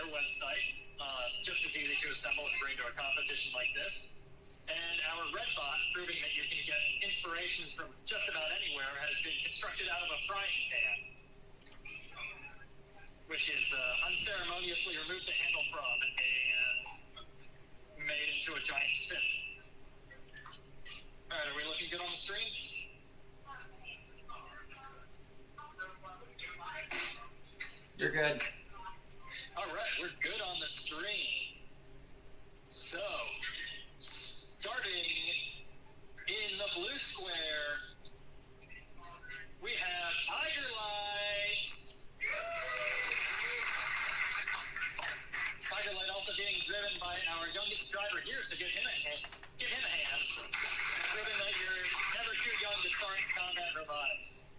their website. Just as easy to assemble and bring to a competition like this. And our red bot, proving that you can get inspirations from just about anywhere, has been constructed out of a frying pan, which is unceremoniously removed the handle from and made into a giant sim. All right, are we looking good on the screen? You're good. All right, we're good on the screen. So, starting in the blue square, we have Tiger Light. Tiger Light also being driven by our youngest driver here, so give him a hand. Proving that you're never too young to start combat robotics.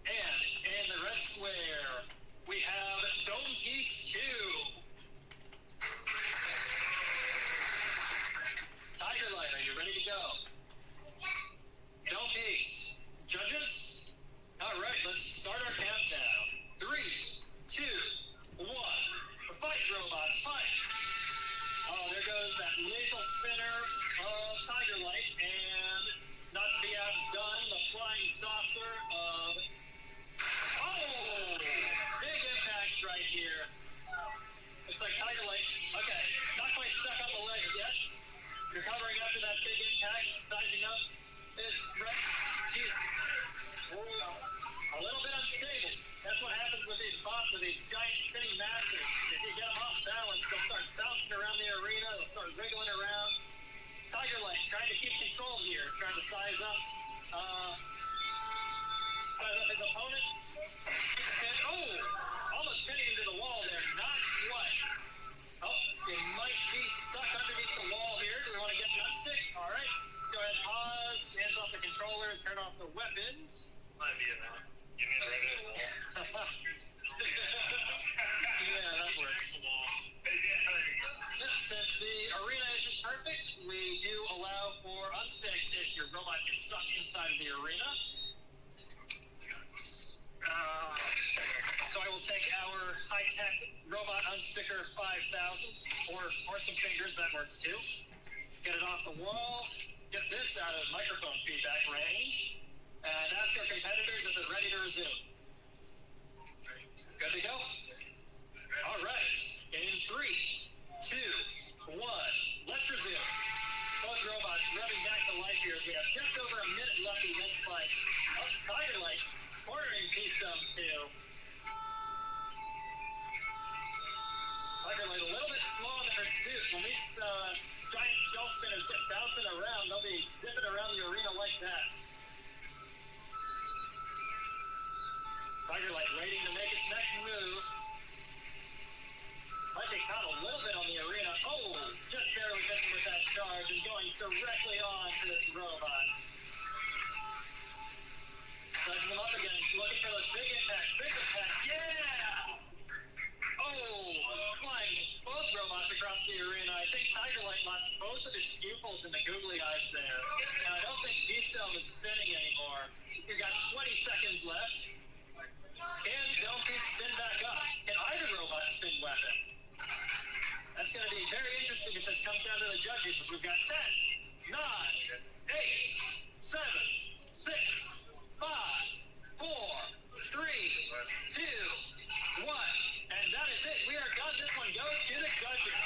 And in the red square, we have Dome Piece 2. Tiger Light, are you ready to go? Dome Piece. Judges? All right, let's start our countdown. 3, 2, 1. Fight, robots, fight. Oh, there goes that lethal spinner of Tiger Light, and not to be outdone, the flying saucer of... Oh! Big impacts right here. Looks like Tiger Light, okay, not quite stuck on the legs yet. Recovering after that big impact, sizing up. He's a little bit unstable. That's what happens with these bots, with these giant spinning masses. If you get them off balance, they'll start bouncing around the arena, they'll start wriggling around. Tiger Light trying to keep control here, trying to size up his opponent. And almost pinning into the wall there, not quite. Oh, it might be stuck underneath the wall here. Do we want to get an unstick? All right, let's go ahead and pause, hands off the controllers, turn off the weapons. Might be in there. You mean right in the wall? Yeah, that works. Since the arena isn't perfect, we do allow for unsticks if your robot gets stuck inside of the arena. So I will take our high-tech robot unsticker 5000, or some fingers, that works too. Get it off the wall, get this out of microphone feedback range, and ask our competitors if they're ready to resume. Good to go? All right, in 3, 2, 1, let's resume. Both robots revving back to life here as we have just over a minute left in this fight. Oh, Tiger Light, cornering P-Sum 2. Tiger Light a little bit slow in the pursuit. When these giant shelf spinners get bouncing around, they'll be zipping around the arena like that. Tiger Light waiting to make its next move. Might be caught a little bit on the arena. Oh, just barely missing with that charge and going directly on to this robot. Sizing them up again, looking for those big impacts. Big impacts, yeah! Oh, flying both robots across the arena. I think Tiger Light lost both of its pupils in the googly eyes there. And I don't think D-Cell is spinning anymore. You've got 20 seconds left. Can Dome Piece spin back up? Can either robot spin weapon? That's going to be very interesting if this comes down to the judges. We've got 10, 9, 8, 7, 6, 5, 4, 3, 2, 1. And that is it. We are done. This one goes to the judges.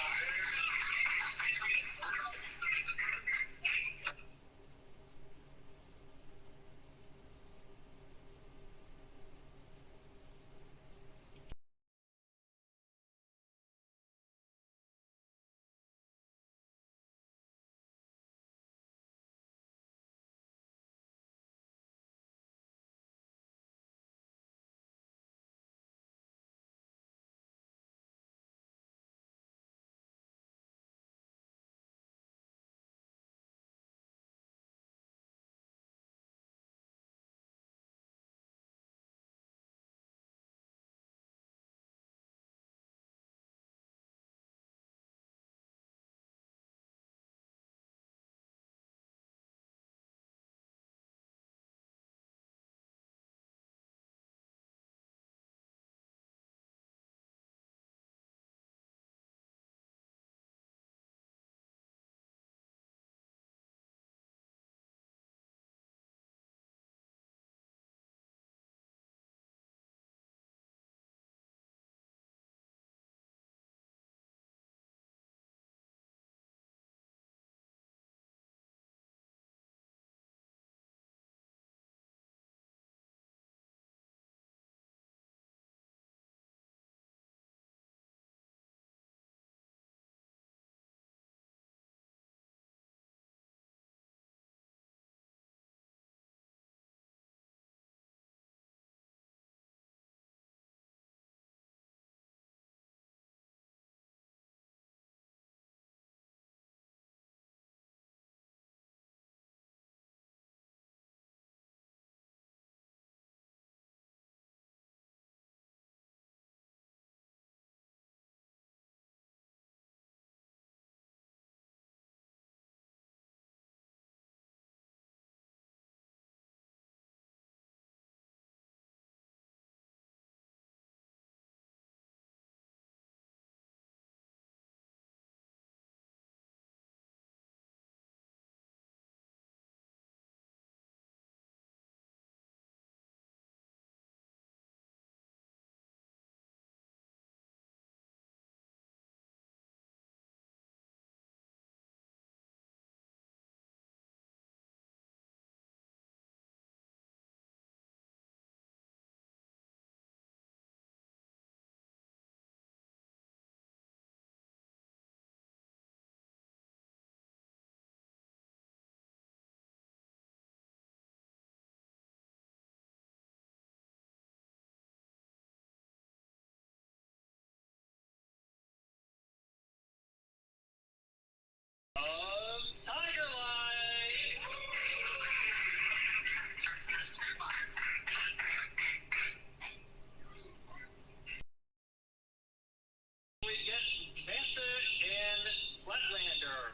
Flatlander,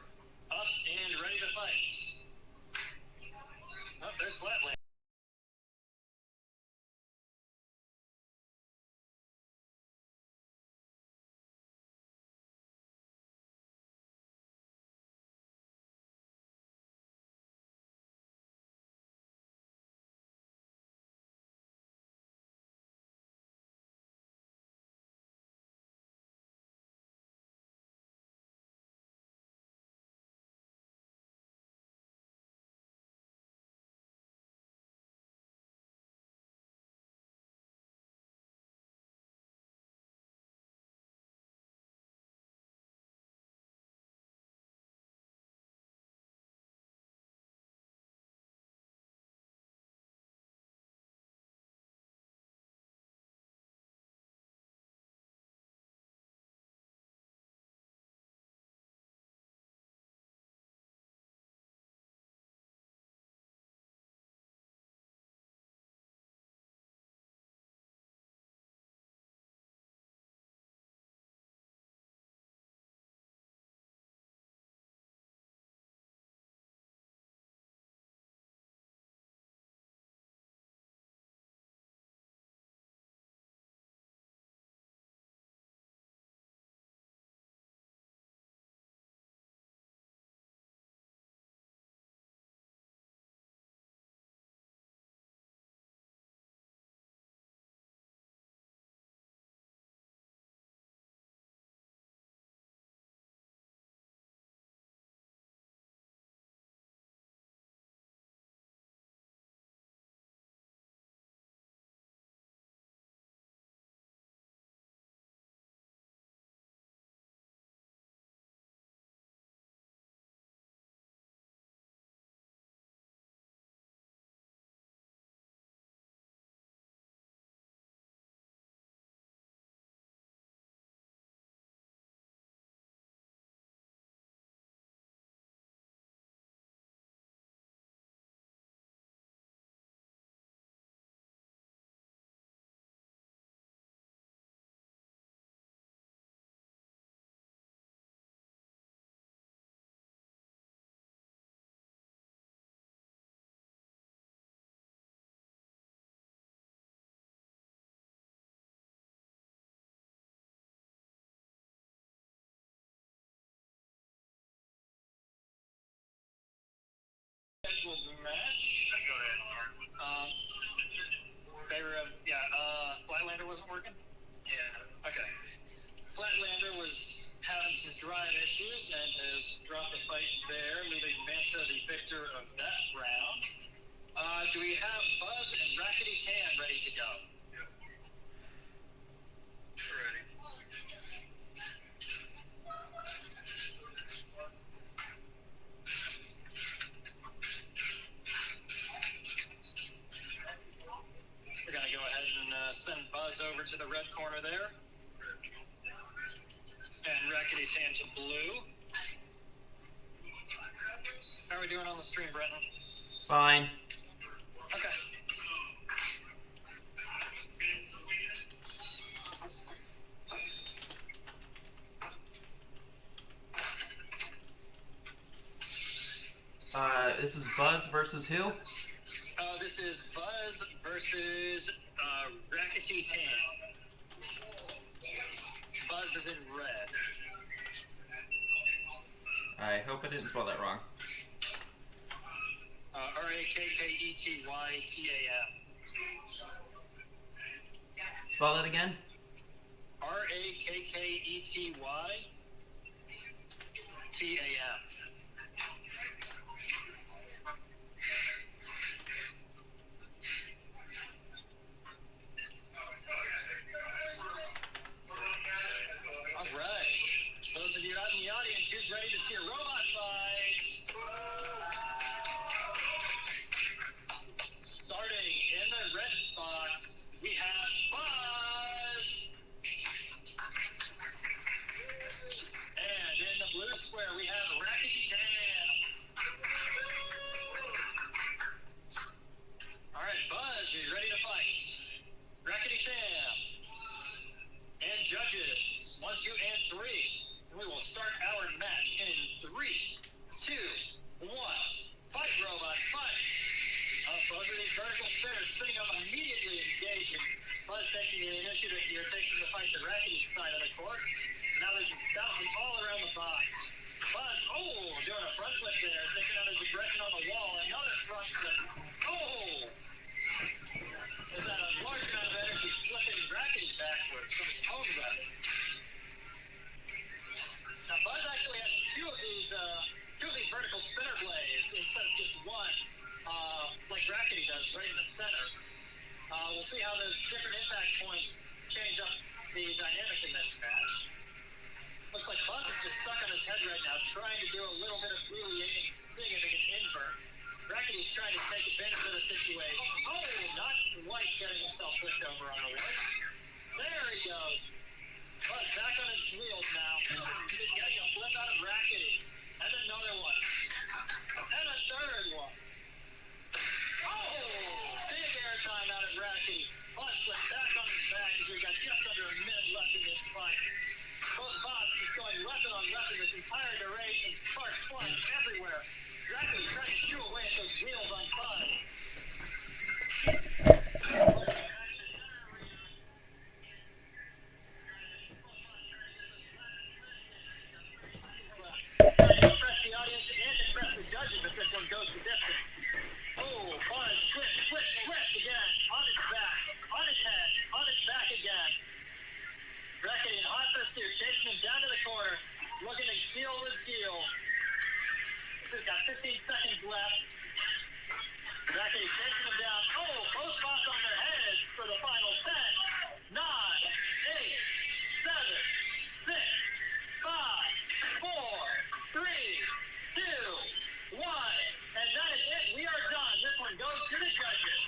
up and ready to fight. Oh, there's Flatlander. Scheduled match. Go ahead, Mark. Flatlander wasn't working? Yeah. Okay. Flatlander was having some drive issues and has dropped the fight there, leaving Manta the victor of that round. Do we have Buzz and Rackety Tan ready to go? Yep. Ready. We're going to go ahead and send Buzz over to the red corner there. And Rackety Tan to blue. How are we doing on the stream, Brenton? Fine. Okay. This is Buzz versus who? This is Buzz versus Rackety Tan. Buzz is in red. I hope I didn't spell that wrong. Rakkety-Tan. Spell it again? Rakkety-Tan. All right. Those of you out in the audience, who's ready to see a robot fight? Starting in the red box, we have Buzz. And in the blue square, we have Rackety Tan. All right, Buzz, are you ready to fight? Rackety Tan. And judges, 1, 2, and 3. We will start our match in 3, 2, 1. Fight, robots, fight! Both of these vertical spinners sitting up immediately engaging. Buzz taking the initiative here, taking the fight to Rackety's side of the court. Now they're just bouncing all around the box. Buzz, doing a front flip there, taking out his aggression on the wall. Another front flip. Is that a large amount of energy flipping Rackety backwards from his own weapon. Now Buzz actually has two of these vertical spinner blades instead of just one, like Rackety does right in the center. We'll see how those different impact points change up the dynamic in this match. Looks like Buzz is just stuck on his head right now, trying to do a little bit of really significant invert. Rackety's trying to take advantage of the situation. Not quite getting himself flipped over on the way. There he goes. Buzz back on his wheels now. He's getting a flip out of Rackety. And another one. And a third one. Big airtime out of Rackety. Buzz flipped back on his back as we got just under a minute left in this fight. Both bots just going weapon on weapon this entire duration, sparks flying everywhere. Rackety trying to chew away at those wheels on Buzz. Trying to impress the audience and impress the judges if this one goes the distance. Buzz, flip again. On its back, on its head, on its back again. Rackety in hot pursuit, chasing him down to the corner, looking to seal this deal. This has got 15 seconds left. Rackety chasing him down. Both bots on their heads for the final 10, 9, 8, 7, 6, 5, 4, 3, 2, 1. And that is it. We are done. This one goes to the judges.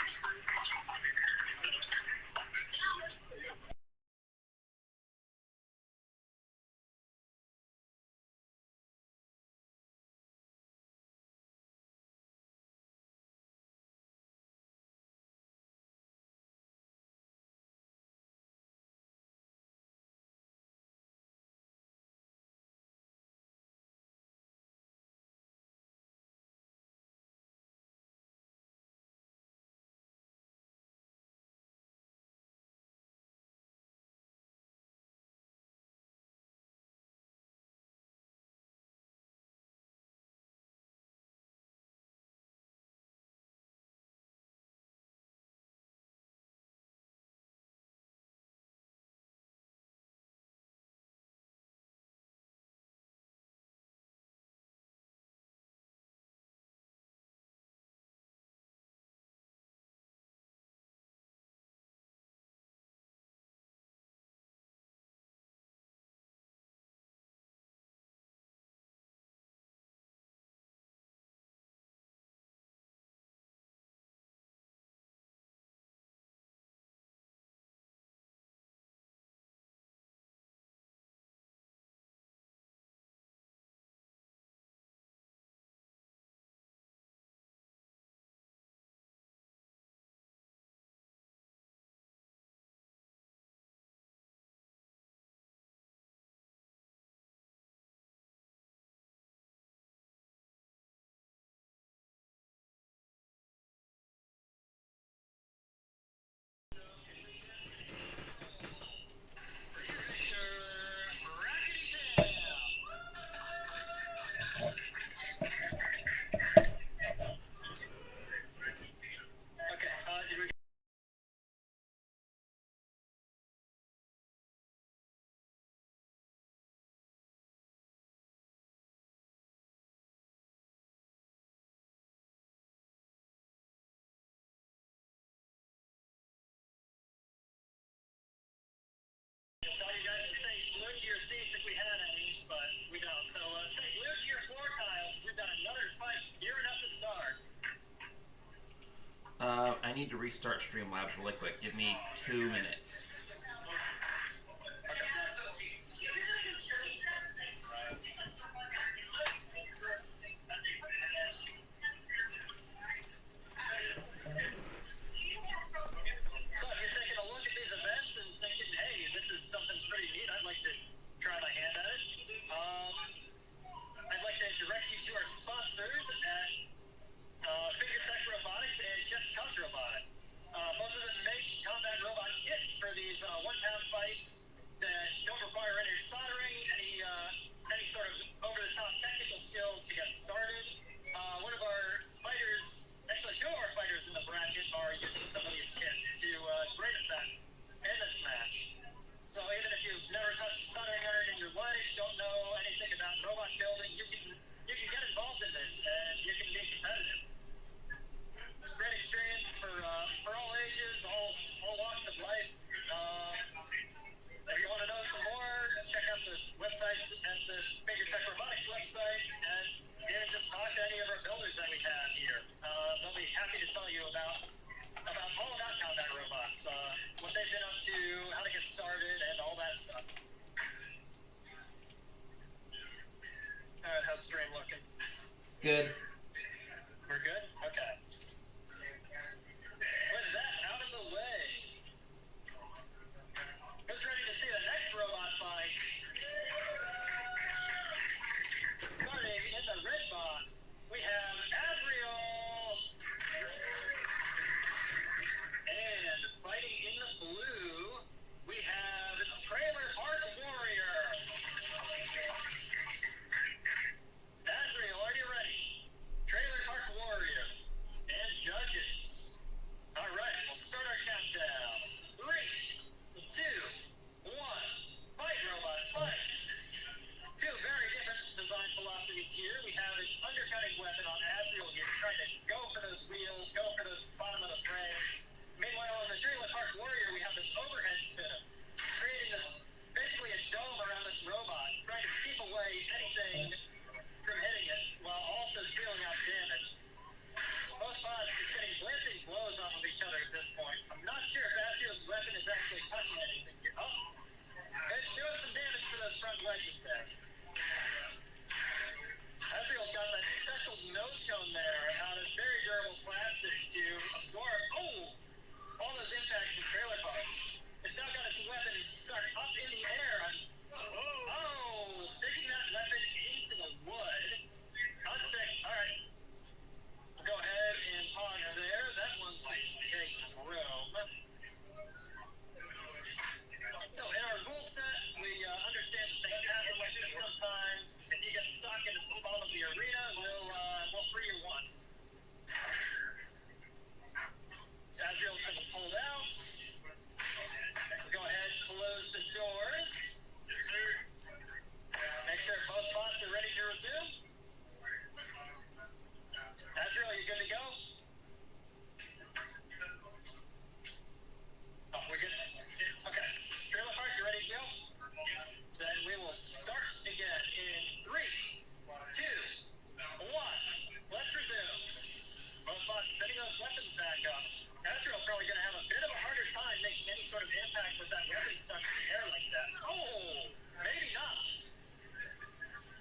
Tell you guys to stay glued to your seats if we had any, but we don't. So stay glued to your floor tiles. We've got another fight gearing up to start. I need to restart Streamlabs really quick. Give me 2 minutes. robot building, you can get involved in this and you can be competitive. It's a great experience for all ages, all walks of life. If you want to know some more, check out the websites at the Fingertech Robotics website, and even just talk to any of our builders that we have here. They'll be happy to tell you about all about combat robots, what they've been up to, how to get started, and all that stuff. All right, how's stream looking? Good. We're good? Okay. With that out of the way, who's ready to see the next robot fight? Starting in the red box, we have Azrael. And fighting in the blue, we have Trailer Park Warrior. Azrael, are you ready? Trailer Park Warrior. And judges. All right, we'll start our countdown. 3, 2, 1. Fight, robots, fight. Two very different design philosophies here. We have an undercutting weapon on Azrael here, trying to go for those wheels, go for the bottom of the frame. Meanwhile, on the Trailer Park Warrior, we have this overhead spinner, creating this, basically a dome around this robot, trying to keep away anything from hitting it, while also dealing out damage. Both bots are getting glancing blows off of each other at this point. I'm not sure if Azrael's weapon is actually touching anything here. Oh, it's doing some damage to those front wedges there. Azrael's got that special nose cone there out of very durable plastic to absorb, all those impacts from Trailer Park. It's now got its weapon stuck up in the air. Sticking that weapon into the wood. Unstick. All right. We'll go ahead and pause there. That one's taking room. So in our rule set, we understand that things happen like this sometimes. If you get stuck in the ball of the arena, we'll free you once. Azrael's been pulled out. We'll go ahead and close the doors. Yes, sir. Make sure both bots are ready to resume. Azrael, you good to go? Oh, we're good. Okay. Trailer Park, you ready to go? Then we will start again in 3, 2, 1. Let's resume. Both bots setting those weapons back up. Azrael's probably going to have a bit of a harder time making any sort of impact with that weapon stuck in the air like that. Maybe not.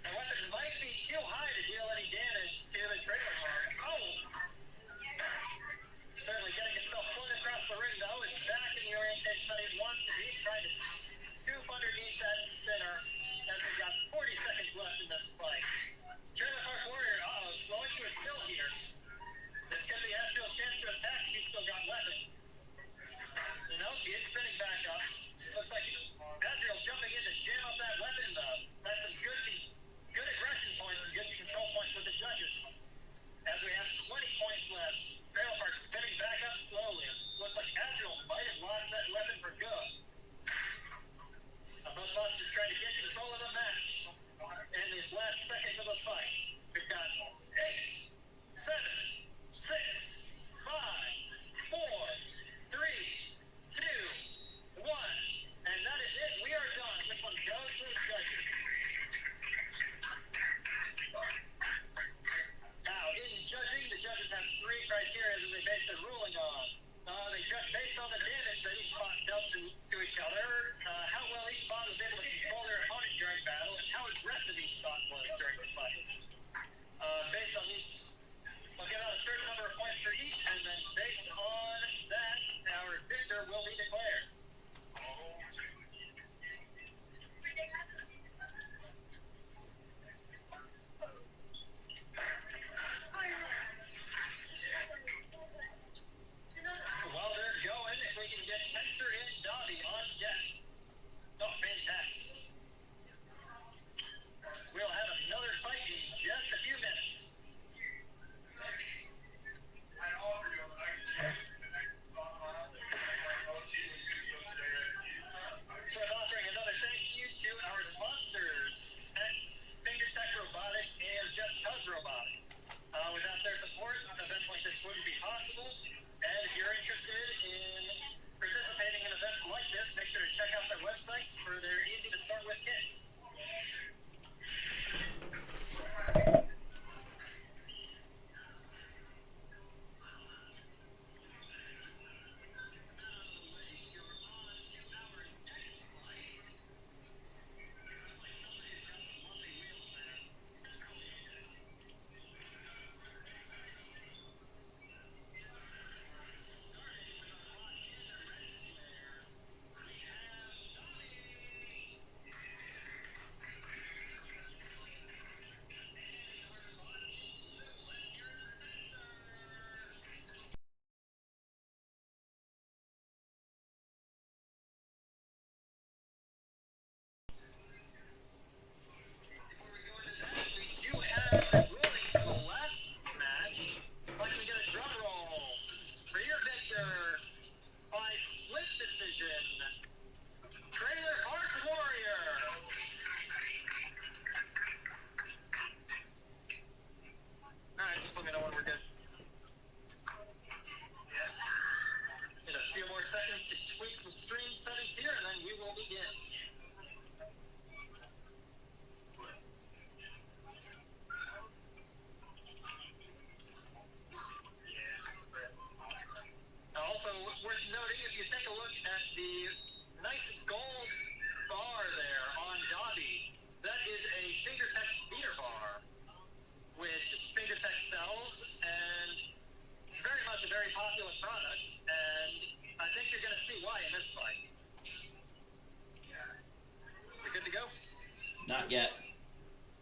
The weapon might be too high to deal any damage to the Trailer Park. Certainly getting itself flung across the ring, though. It's back in the orientation that he wants to be, trying to scoop underneath that spinner as we've got 40 seconds left in this fight. Trailer Park Warrior, slowing to a still here. This could be Azrael's chance to attack if he's still got weapons. He is spinning back up. Looks like Azrael's jumping in to jam up that weapon, though. That's some good aggression points and good control points with the judges. As we have 20 points left, Trailer Park spinning back up slowly. Looks like Azrael might have lost that weapon for good. Both bots just trying to get control of the match in these last seconds of the fight. We've got 8, 7, 6, 5, 4, 3, 2, 1. And that is it. We are done. This one goes to the judges. Now, in judging, the judges have 3 criteria that they base their ruling on. They judge based on the damage that each bot dealt to each other, how well each bot was able to control their opponent during battle, and how aggressive each bot was during the fight. Based on these, we'll give out a certain number of points for each, and then based on that, our victor will be declared. While they're going, if we can get Tensor and Dobby on deck. Oh, fantastic. We'll have another fight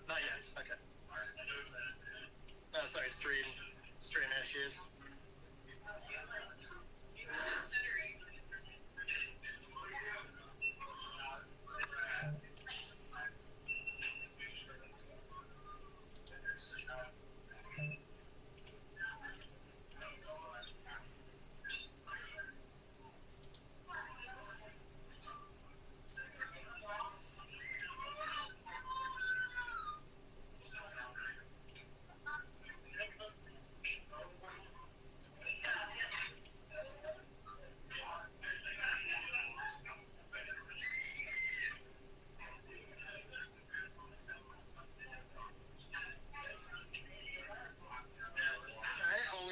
Not yet. Okay. Oh, sorry, stream issues.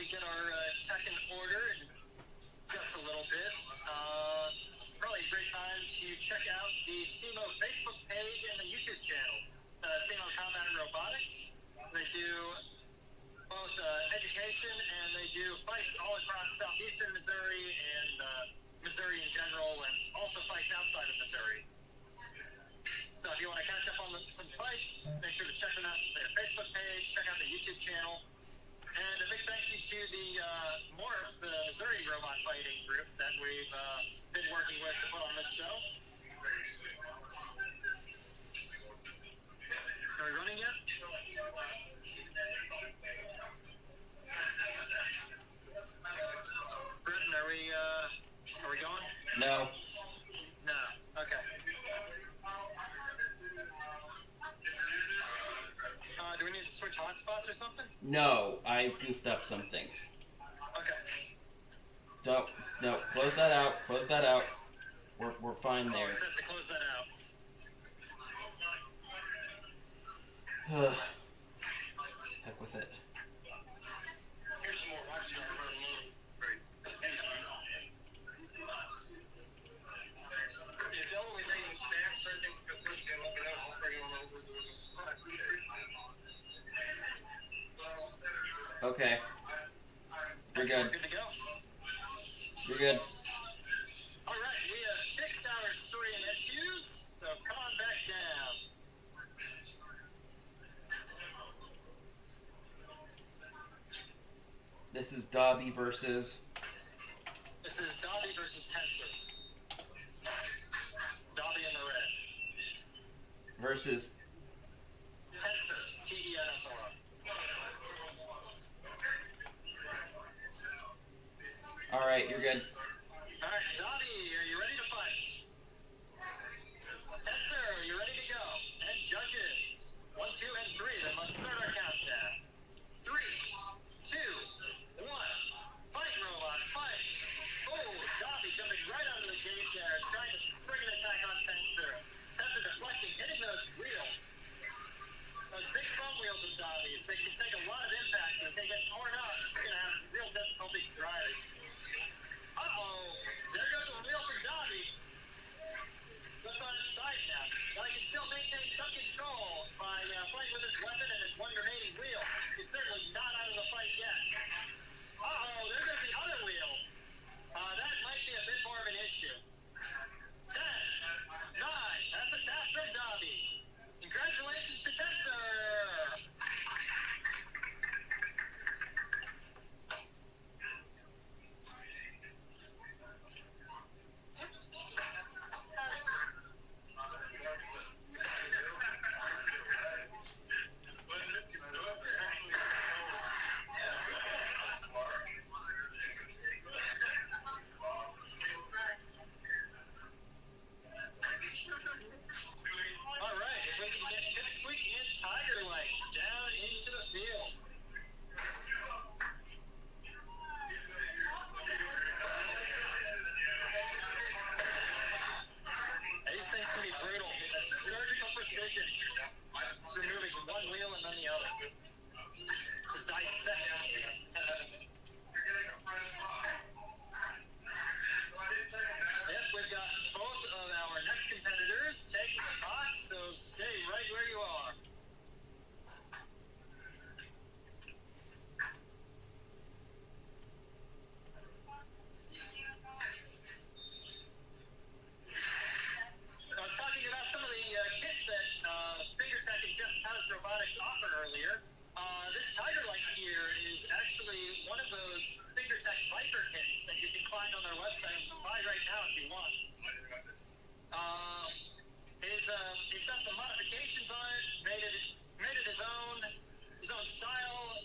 Get our tech in order in just a little bit. Probably a great time to check out the SEMO Facebook page and the YouTube channel. SEMO Combat Robotics. They do both education and they do fights all across southeastern Missouri and Missouri in general, and also fights outside of Missouri. So if you want to catch up on some fights, make sure to check them out on their Facebook page, check out the YouTube channel. And a big thank you to the MORF, the Missouri Robot Fighting Group that we've been working with to put on this show. Are we running yet? Britton, are we going? No. No. Okay. Do we need to switch hotspots or something? No, I goofed up something. Okay. Don't. No, close that out. Close that out. We're fine there. Oh, it says to close that out. Heck with it. Here's some more watchdog running. Great. If the only thing is snacks or anything, let me know. I'll bring them over. Okay. You're good. We're good to go. You're good. All right, we have fixed our story and issues, so come on back down. This is Dobby versus. This is Dobby versus Tensor. Dobby in the red. Versus. Tensor. T-E-N-S-O-R. All right, you're good. All right, Dobby, are you ready to fight? Tensor, are you ready to go? And judges, 1, 2, and 3. Then let's start our countdown. 3, 2, 1. Fight, robot, fight. Oh, Dobby jumping right out of the gate there, trying to spring an attack on Tensor. Tensor deflecting, hitting those wheels. Those big front wheels of Dobby's, they can take a lot of impact, and if they get torn up, you're going to have real difficulty driving. Uh-oh, there goes a wheel for Dobby. Left on his side now. But he can still maintain some control by playing with his weapon and his one remaining wheel. He's certainly not out of the fight yet. Uh-oh, there goes the other wheel. That might be a bit more of an issue. 10, 9, that's a tap from Dobby. Congratulations to Tensor. Tiger Light here is actually one of those Fingertech Viper kits that you can find on their website and buy right now if you want. He's got some modifications on it, made it his own style,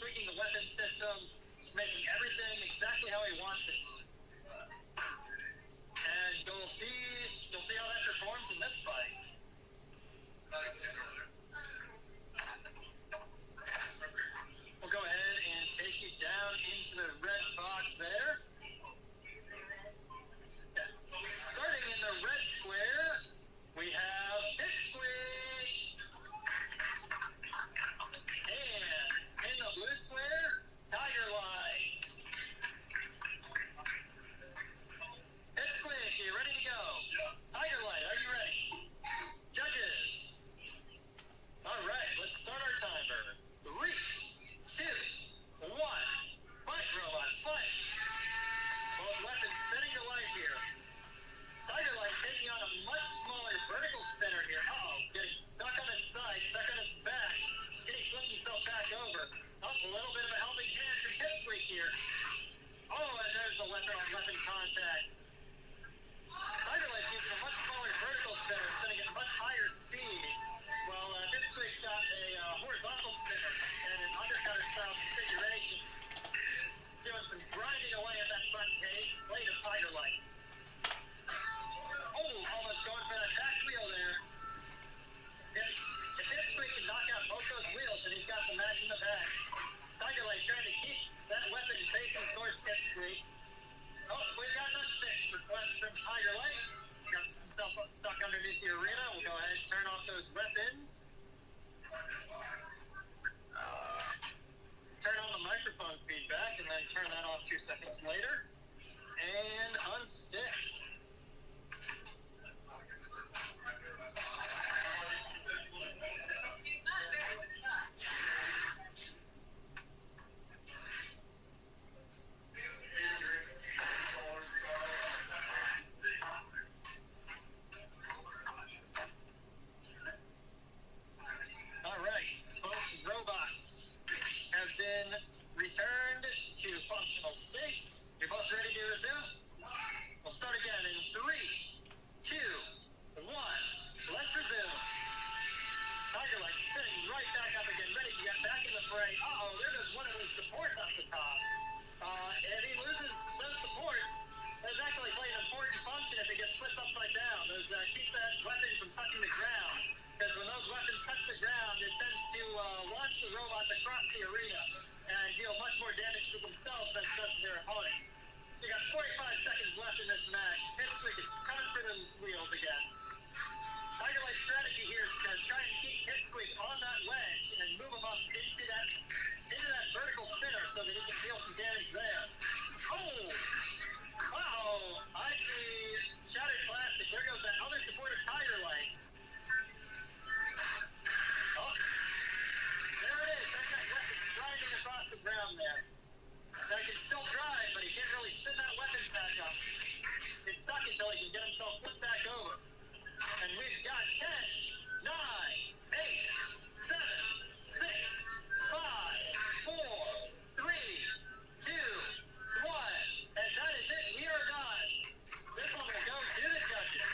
tweaking the weapon system, just making everything exactly how he wants it. And you'll see how that performs in this fight. We'll go ahead and take you down into the red box there. Starting in the red square, we have Pipsqueak. And in the blue square, Tiger Light. Pipsqueak, you ready to go? Tiger Light, are you ready? Judges. All right, let's start our timer. 3, 2, 1. Fight, robots, fight. Both weapons spinning to life here. Tiger Light taking on a much smaller vertical spinner here. Getting stuck on its side, stuck on its back. Getting flipped himself back over. A little bit of a helping hand from Pipsqueak here. And there's the weapon on weapon contacts. Tiger Light's using a much smaller vertical spinner, spinning at much higher speed. While Pipsqueak's got a horizontal spinner and an undercutter style configuration. Just doing some grinding away at that front blade of Tiger Light. Almost going for that back wheel there. If Pipsqueak can knock out both those wheels, then he's got the match in the bag. Tiger Light trying to keep that weapon facing towards Pipsqueak. We've got another request from Tiger Light. Got himself stuck underneath the arena. We'll go ahead and turn off those weapons. Turn on the microphone feedback and then turn that off 2 seconds later. And unstick. Returned to functional states. You're both ready to resume? We'll start again in 3, 2, 1. Let's resume. Tiger Light spinning right back up again, ready to get back in the fray. There goes one of those supports off the top. If he loses those supports, those actually play an important function if it gets flipped upside down. Those keep that weapon from touching the ground. Because when those weapons touch the ground, it tends to launch the robots across the arena and deal much more damage to themselves than it does to their opponents. You got 45 seconds left in this match. Pipsqueak is coming for those wheels again. Tiger Light's strategy here is to try and keep Pipsqueak on that wedge and move him up into that vertical spinner so that he can deal some damage there. Wow! I see Shattered Plastic. There goes that other support of Tiger Light. There it is. There's that weapon grinding across the ground there. Now he can still drive, but he can't really spin that weapon back up. It's stuck until he can get himself flipped back over. And we've got 10, 9, 8, 7, 6, 5, 4, 3, 2, 1. And that is it. We are done. This one will go to the judges.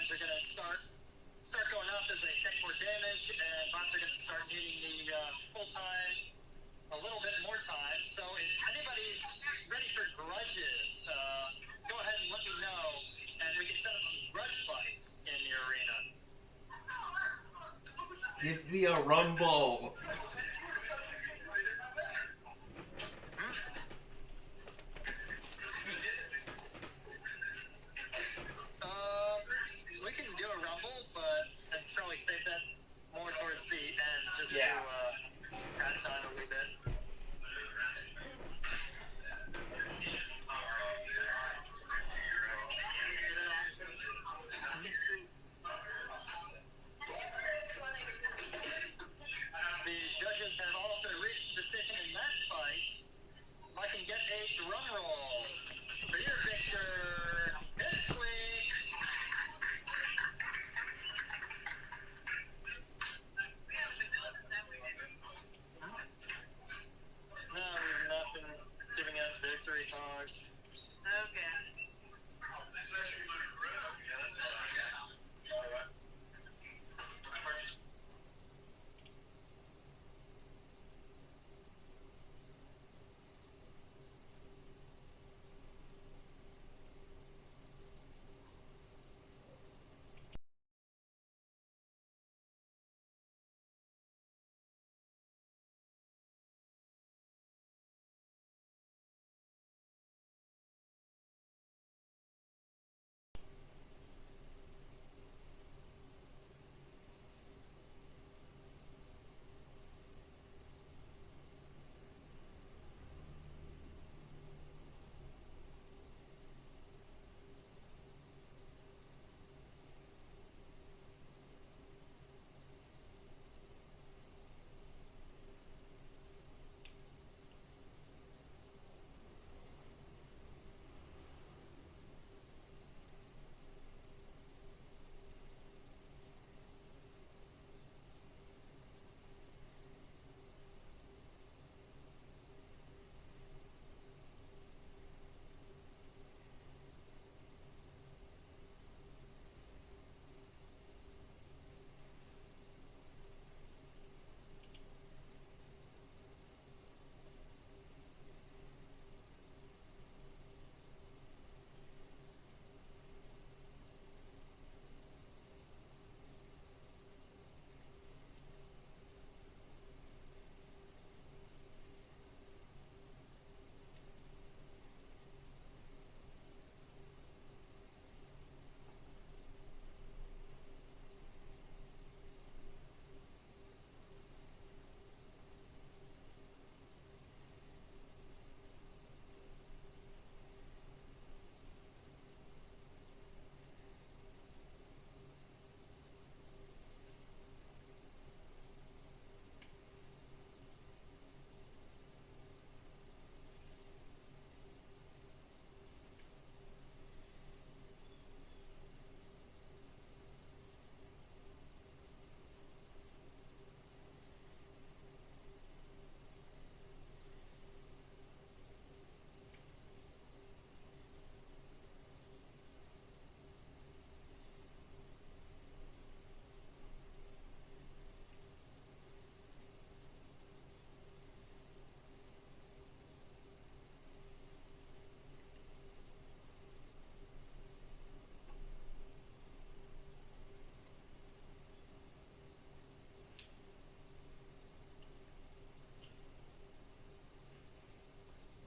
Are going to start going up as they take judge, and bots are going to start needing the full time, a little bit more time. So if anybody's ready for grudges, go ahead and let me know, and we can set up some grudge fights in the arena. Give me a rumble. We can do a rumble, but I'd probably save that more towards the end, just Yeah. to add time a wee bit. The judges have also reached a decision in that fight. If I can get a drum roll for your victor this week. No, we've not been giving out victory cards. Okay.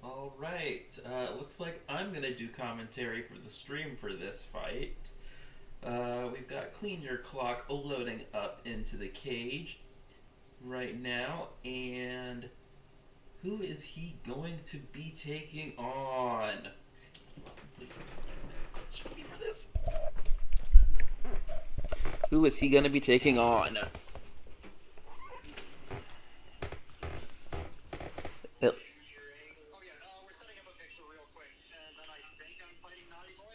All right. Looks like I'm gonna do commentary for the stream for this fight. We've got Clean Your Clock loading up into the cage right now, and who is he going to be taking on? For this. Who is he going to be taking on? Oh yeah, we're setting up a picture real quick, and then I think I'm fighting Naughty Boy.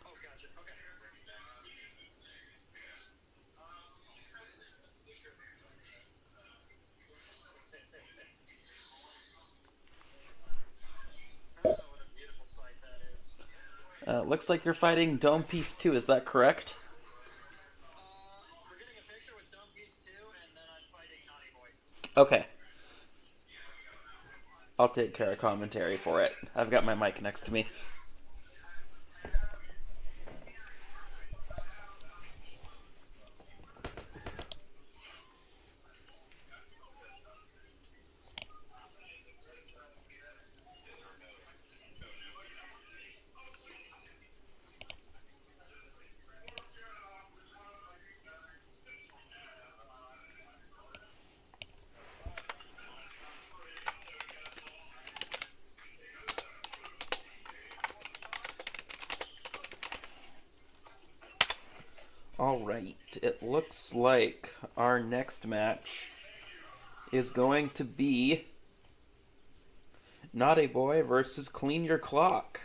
Oh, gotcha. Okay. Oh, what a beautiful Looks like you're fighting Dome Piece 2, is that correct? We're getting a picture with Dumb Piece 2, and then I'm fighting Naughty Boy. Okay. I'll take care of commentary for it. I've got my mic next to me. Alright, it looks like our next match is going to be Naughty Boy versus Clean Your Clock.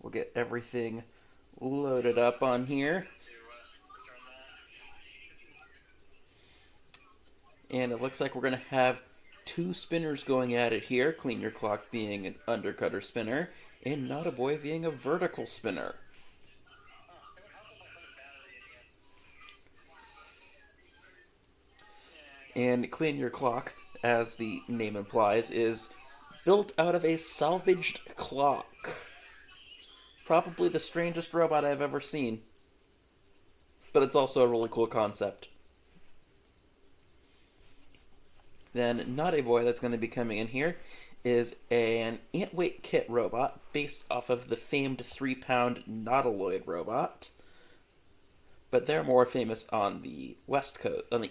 We'll get everything loaded up on here. And it looks like we're going to have two spinners going at it here. Clean Your Clock being an undercutter spinner, and Naughty Boy being a vertical spinner. And Clean Your Clock, as the name implies, is built out of a salvaged clock. Probably the strangest robot I've ever seen. But it's also a really cool concept. Then Naughty Boy that's going to be coming in here is an Antweight kit robot based off of the famed 3-pound Nautiloid robot. But they're more famous on the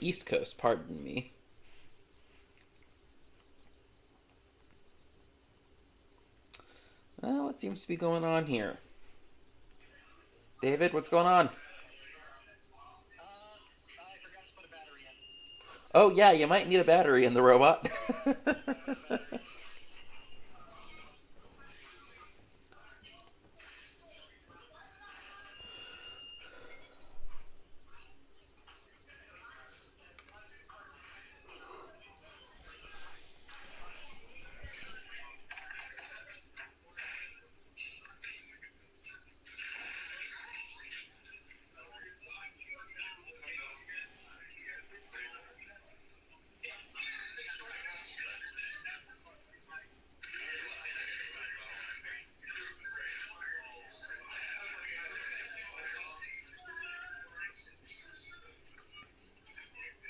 East Coast, pardon me. Well, what seems to be going on here? David, what's going on? I forgot to put a battery in. Oh yeah, you might need a battery in the robot.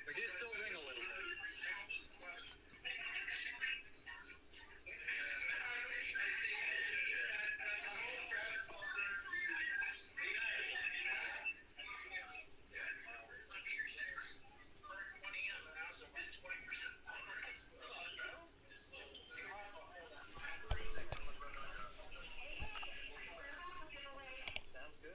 We do still ring a little bit. Sounds good.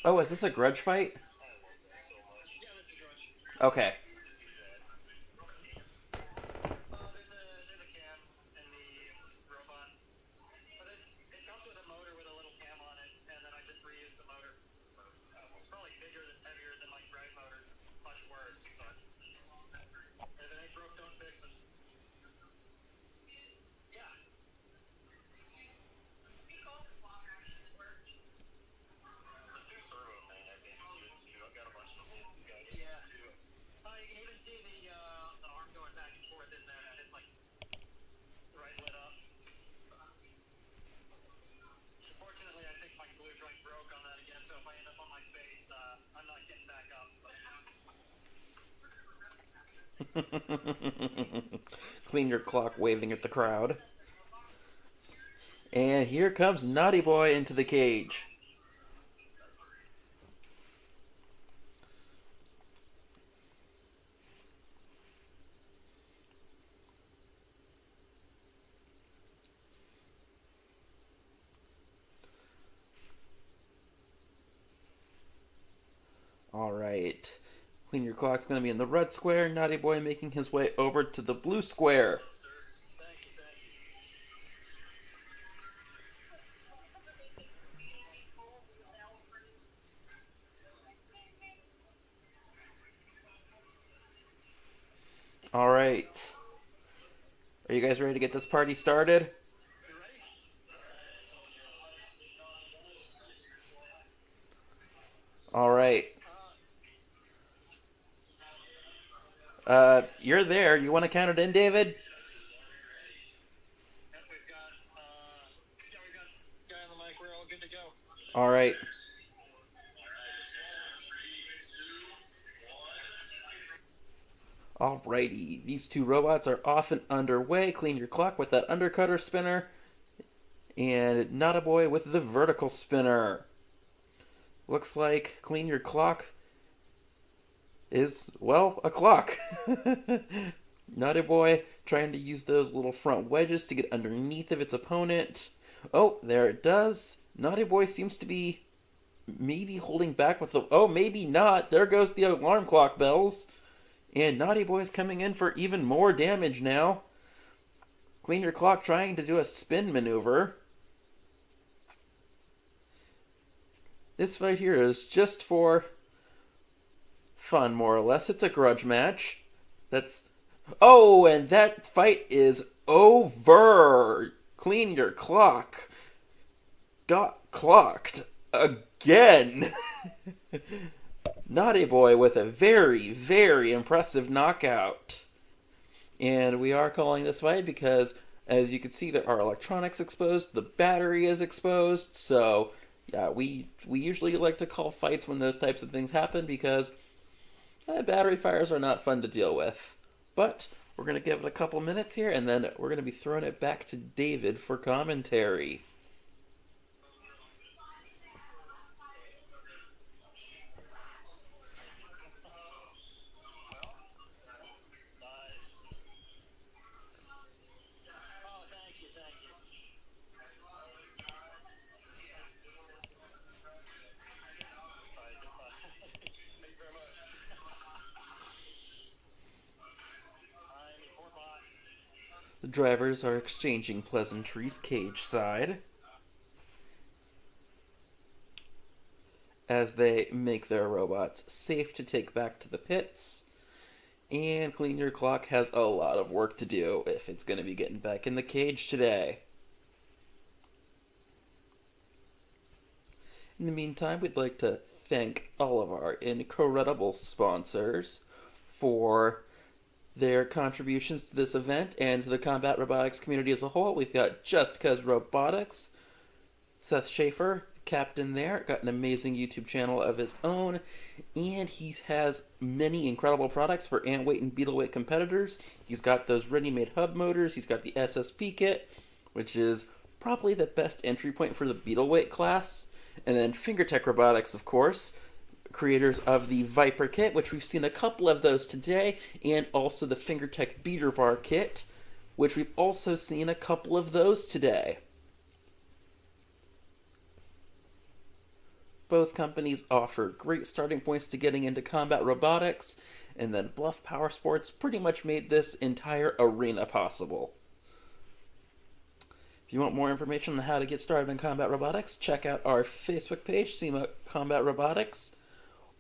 Oh, is this a grudge fight? Yeah, this is George. Okay. There's a cam in the robot. But it comes with a motor with a little cam on it, and then I just reused the motor. It's probably bigger and heavier than like drive motors. Much worse, but if it ain't broke, don't fix it. Yeah. The two servo thing, I think, is good too. I've got a bunch of those guys. Yeah. Clean Your Clock waving at the crowd. And here comes Naughty Boy into the cage. Alright. Clean Your Clock's going to be in the red square. Naughty Boy making his way over to the blue square. Alright. Are you guys ready to get this party started? Alright. You're there. You want to count it in, David? Yep, we've got guy on the mic. We're all good to go. Alright. Alrighty. These two robots are off and underway. Clean Your Clock with that undercutter spinner. And Naughty Boy with the vertical spinner. Looks like Clean Your Clock is, well, a clock. Naughty Boy trying to use those little front wedges to get underneath of its opponent. Oh, there it does. Naughty Boy seems to be maybe holding back with the... Oh, maybe not. There goes the alarm clock bells. And Naughty Boy's coming in for even more damage now. Clean Your Clock trying to do a spin maneuver. This fight here is just for fun, more or less. It's a grudge match. Oh, and that fight is over. Clean Your Clock got clocked again. Naughty Boy with a very, very impressive knockout. And we are calling this fight because, as you can see, there are electronics exposed. The battery is exposed. So, yeah, we usually like to call fights when those types of things happen because battery fires are not fun to deal with. But we're going to give it a couple minutes here, and then we're going to be throwing it back to David for commentary. The drivers are exchanging pleasantries cage side as they make their robots safe to take back to the pits. And Clean Your Clock has a lot of work to do if it's going to be getting back in the cage today. In the meantime, we'd like to thank all of our incredible sponsors for their contributions to this event and to the combat robotics community as a whole. We've got Just Cuz Robotics, Seth Schaefer, captain there, got an amazing YouTube channel of his own, and he has many incredible products for antweight and beetleweight competitors. He's got those ready-made hub motors, he's got the SSP kit, which is probably the best entry point for the beetleweight class, and then Fingertech Robotics, of course, creators of the Viper kit, which we've seen a couple of those today, and also the Fingertech Beater Bar kit, which we've also seen a couple of those today. Both companies offer great starting points to getting into combat robotics, and then Bluff Powersports pretty much made this entire arena possible. If you want more information on how to get started in combat robotics, check out our Facebook page, SEMO Combat Robotics,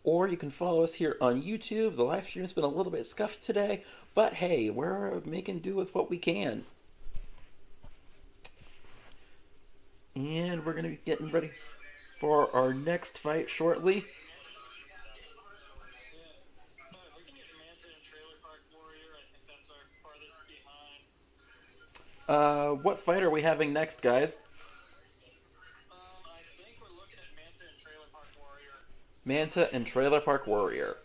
or you can follow us here on YouTube. The live stream's been a little bit scuffed today, but hey, we're making do with what we can. And we're going to be getting ready for our next fight shortly. What fight are we having next, guys? I think we're looking at Manta and Trailer Park Warrior. Manta and Trailer Park Warrior.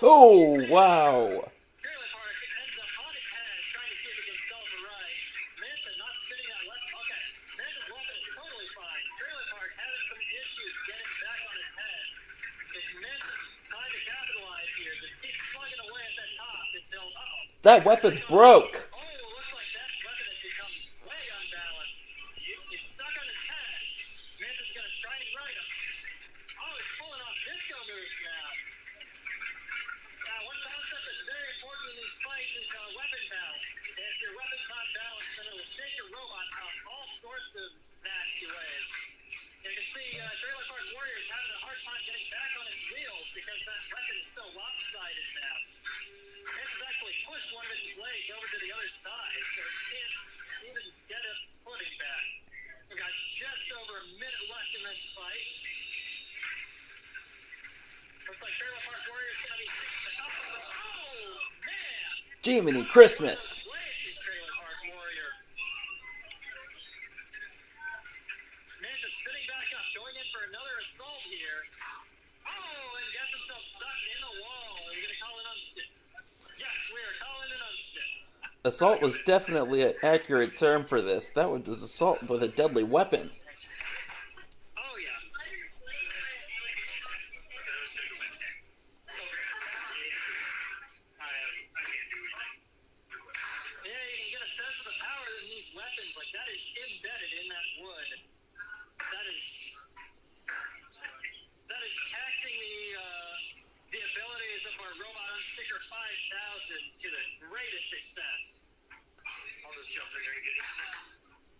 Oh, wow. Trailer park ends up on its head, trying to see if it can solve the right. Manta not spinning that left. Okay, Manta's weapon is totally fine. Trailer park having some issues getting back on its head. Is Manta trying to capitalize here? Just keep slugging away at that top until, That weapon's broke. oh, looks like that weapon has become way unbalanced. He's stuck on his head. Manta's gonna try and right him. Oh, he's pulling off disco moves now. One concept that's very important in these fights is weapon balance. If your weapon's not balanced, then it'll shake your robot out all sorts of nasty ways. You can see Trailer Park Warrior's having a hard time getting back on his wheels because that weapon is so lopsided now. This has actually pushed one of its blades over to the other side, so it can't even get its footing back. We've got just over a minute left in this fight. Looks like Trailer Park Warrior's gonna be oh man! Jiminy Christmas. Trailer Park Warrior. Manta's sitting back up, going in for another assault here. Oh, and gets himself stuck in the wall. Are you gonna call an unstick? Yes, we are calling an unstick. Assault was definitely an accurate term for this. That was assault with a deadly weapon. Oh yeah. Yeah, you can get a sense of the power in these weapons. Like, that is embedded in that wood. That is taxing the abilities of our Robot Unsticker 5000 to the greatest extent. I'll just jump in there and get it.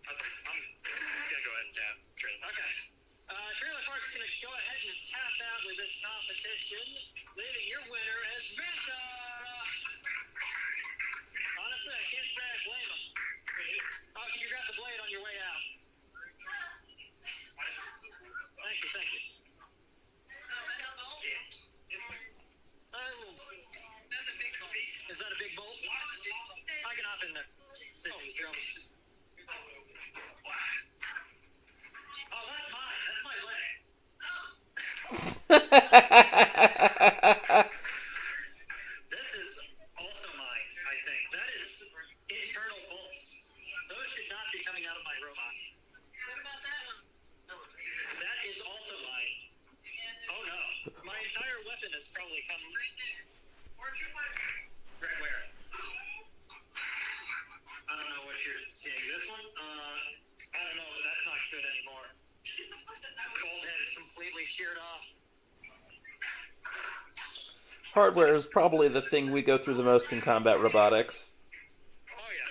I'm gonna go ahead and tap. Okay. Trailer Park's gonna go ahead and tap out with this competition, leaving your winner as Manta. Honestly, I can't say I blame him. Oh, can you grab the blade on your way out? Thank you, thank you. Is that a big bolt? I can hop in there. Oh, that's mine. That's my leg. This is also mine, I think. That is internal bolts. Those should not be coming out of my robot. What about that one? That is also mine. Oh no. My entire weapon has probably come... Right where? I don't know what you're seeing. This one? I don't know, but that's not good anymore. Cold head is completely sheared off. Hardware is probably the thing we go through the most in combat robotics. Oh yeah.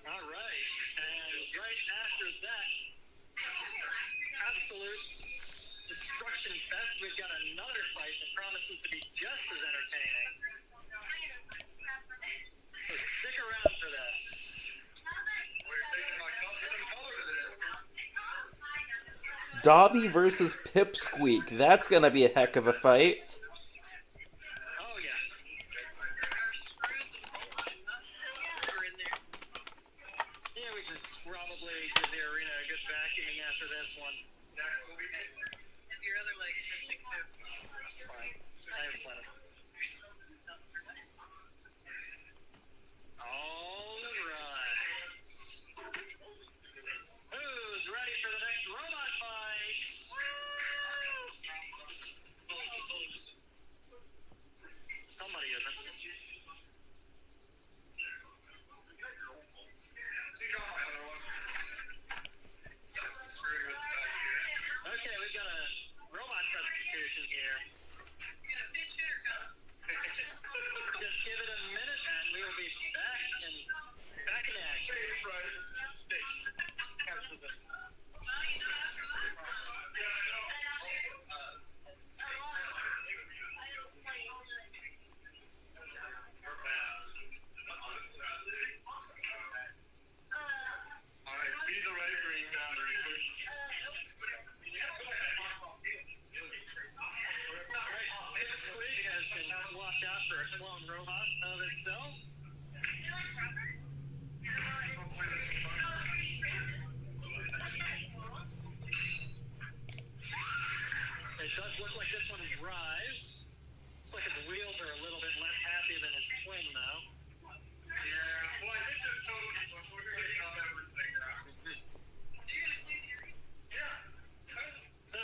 All right, and right after that, absolute destruction fest, we've got another fight that promises to be just as entertaining. So stick around for that. Dobby versus Pipsqueak. That's gonna be a heck of a fight. Oh yeah. Yeah, we can probably give the arena a good vacuuming after this one. If your other leg is missing too. That's fine. I have plenty. All right. Who's ready for the next robot fight? swapped out for a clone robot of itself. It does look like this one drives. Looks like its wheels are a little bit less happy than its twin, though. Yeah, well, I think this totally looks like we're going to have everything now. So,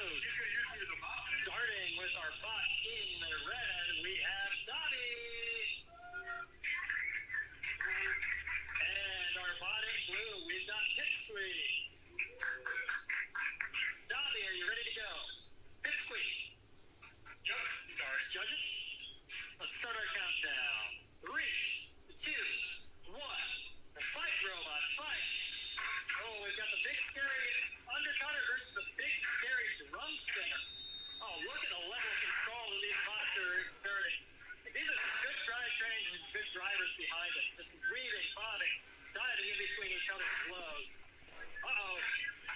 starting with our bot in the red, we have Dobby. And our bot in blue, we've got Pipsqueak. Dobby, are you ready to go? Pipsqueak. Yep, sorry. Judges, let's start our countdown. 3, 2, 1. Fight, robots, fight. Oh, we've got the big scary undercutter versus the big scary drum spinner. Oh, look at the level of control that these bots are exerting. These are some good drivetrains and good drivers behind it. Just weaving, bobbing, diving in between each other's blows. Uh-oh.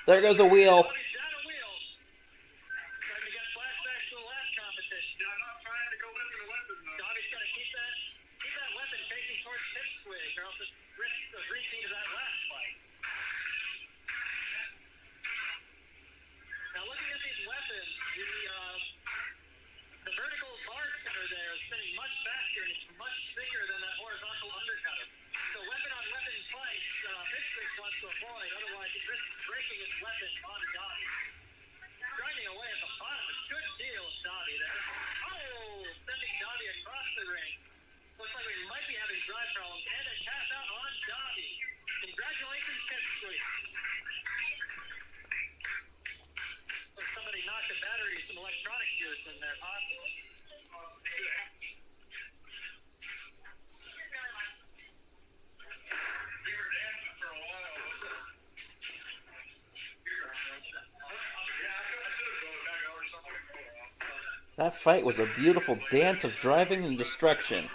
There goes a wheel. Dobby's down a wheel. Starting to get flashbacks to the last competition. Yeah, I'm not trying to go in with a weapon, though. Dobby's got to keep that weapon facing towards Pipsqueak, or else it risks of reaching to that last fight. Now, looking at these weapons, the vertical bar center there is spinning much faster and it's much thicker than that horizontal undercutter. So weapon-on-weapon fights, Pipsqueak wants to avoid, otherwise it risks breaking its weapon on Dobby. Grinding away at the bottom, a good deal of Dobby there. Oh, sending Dobby across the ring. Looks like we might be having drive problems, and a tap out on Dobby. Congratulations, Pipsqueak. So somebody knocked the battery, some electronics juice in there, possibly. We were dancing for a while. Yeah, I should have gone back over something. That fight was a beautiful dance of driving and destruction.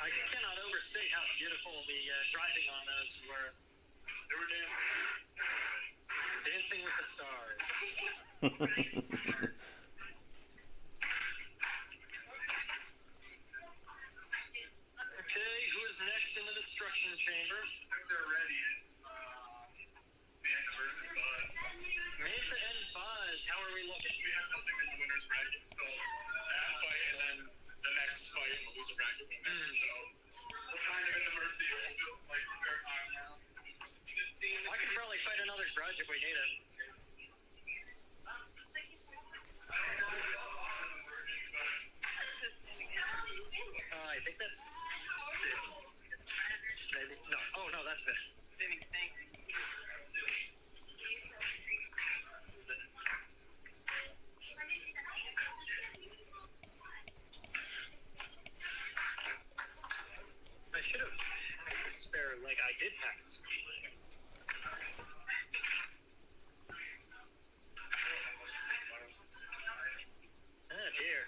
I cannot overstate how beautiful the driving on those were. They were dancing. Dancing with the stars. Okay, who is next in the destruction chamber? If they're ready, it's Manta versus Buzz. Manta and Buzz, how are we looking? We have nothing in the winner's bracket, so that fight and then the next fight in the loser bracket will win. So we're kind of in the mercy of like fair time now. I could probably fight another grudge if we need it. I think that's maybe no. Oh no, that's it. I should have a spare leg. I did have a spare leg. Oh dear.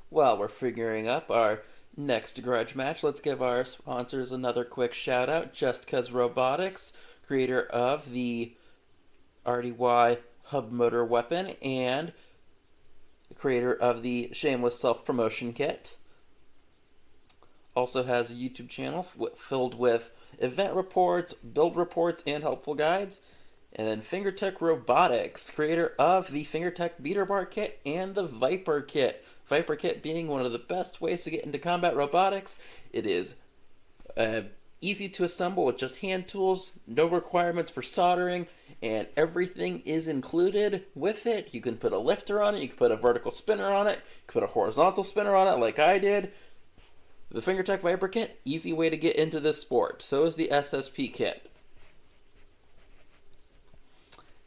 While we're figuring up our next grudge match, let's give our sponsors another quick shout out. Cuz Robotics, creator of the RDY hub motor weapon and creator of the Shameless Self-Promotion Kit. Also has a YouTube channel filled with event reports, build reports, and helpful guides. And then Fingertech Robotics, creator of the Fingertech Beater Bar Kit and the Viper Kit. Viper Kit being one of the best ways to get into combat robotics. It is easy to assemble with just hand tools, no requirements for soldering, and everything is included with it. You can put a lifter on it, you can put a vertical spinner on it, you can put a horizontal spinner on it like I did. The Fingertech Viper kit, easy way to get into this sport. So is the SSP kit.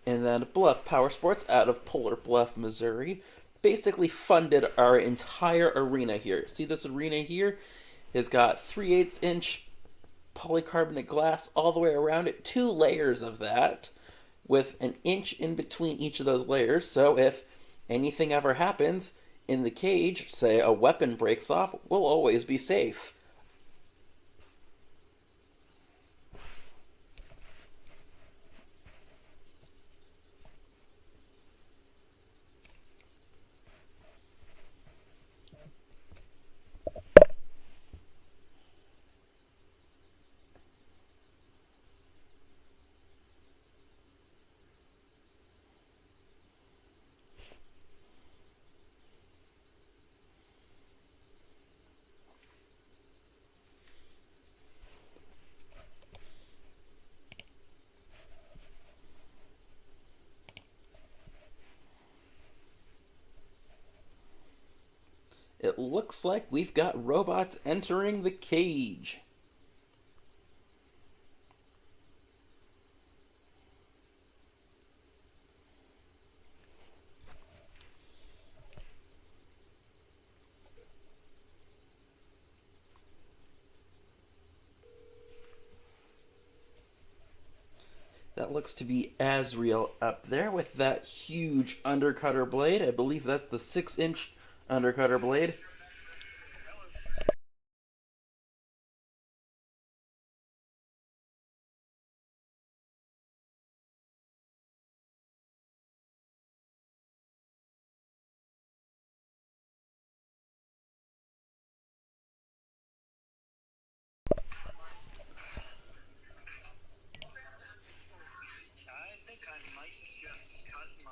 And then Bluff Powersports out of Polar Bluff, Missouri, basically funded our entire arena here. See this arena here? It's got 3/8 inch polycarbonate glass all the way around it, 2 layers of that, with an inch in between each of those layers. So if anything ever happens in the cage, say a weapon breaks off, we'll always be safe. It looks like we've got robots entering the cage. That looks to be Azrael up there with that huge undercutter blade. I believe that's the 6-inch undercutter blade. I think I might just cut my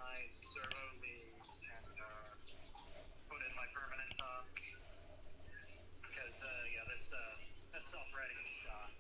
servo leads and put in my permanent top. Because, yeah, this self-ready is shot.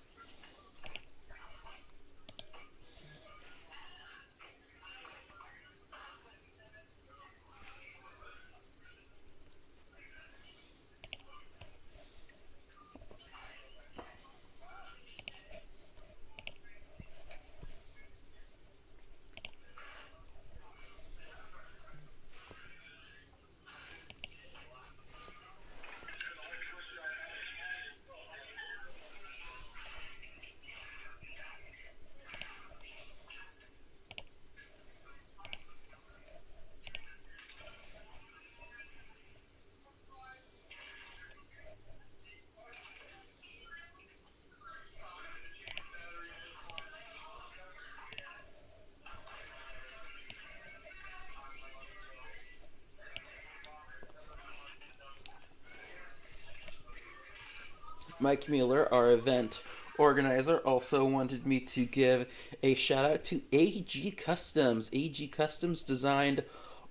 Mike Mueller, our event organizer, also wanted me to give a shout out to AG Customs. AG Customs designed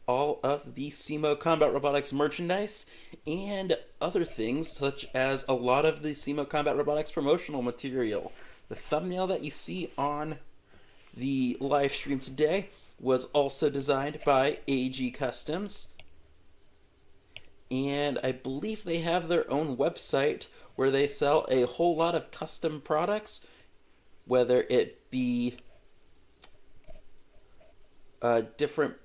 all of the SEMO Combat Robotics merchandise and other things, such as a lot of the SEMO Combat Robotics promotional material. The thumbnail that you see on the live stream today was also designed by AG Customs. And I believe they have their own website where they sell a whole lot of custom products, whether it be different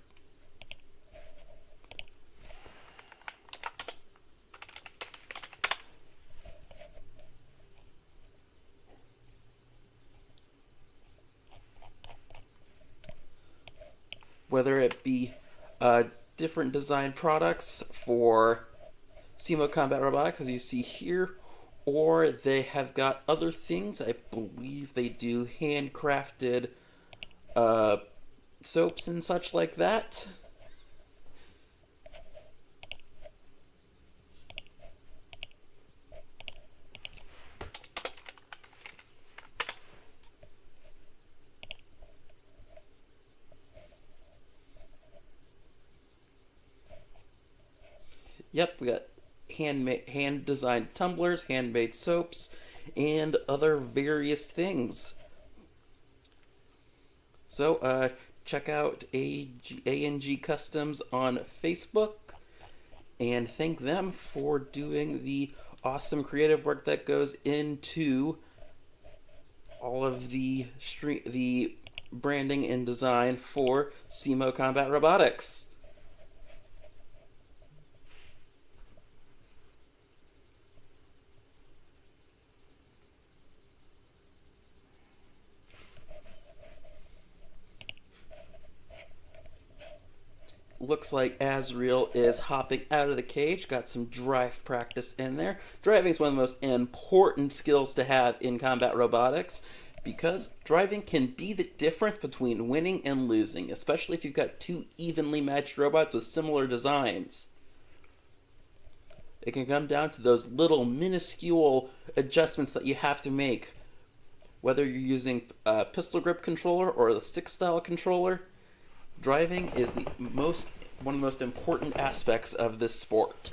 different design products for SEMO Combat Robotics, as you see here, or they have got other things. I believe they do handcrafted soaps and such like that. Yep, we got hand-designed tumblers, handmade soaps, and other various things. So check out ANG Customs on Facebook and thank them for doing the awesome creative work that goes into all of the branding and design for SEMO Combat Robotics. Looks like Azriel is hopping out of the cage. Got some drive practice in there. Driving is one of the most important skills to have in combat robotics because driving can be the difference between winning and losing, especially if you've got two evenly matched robots with similar designs. It can come down to those little minuscule adjustments that you have to make, whether you're using a pistol grip controller or the stick style controller. Driving is one of the most important aspects of this sport.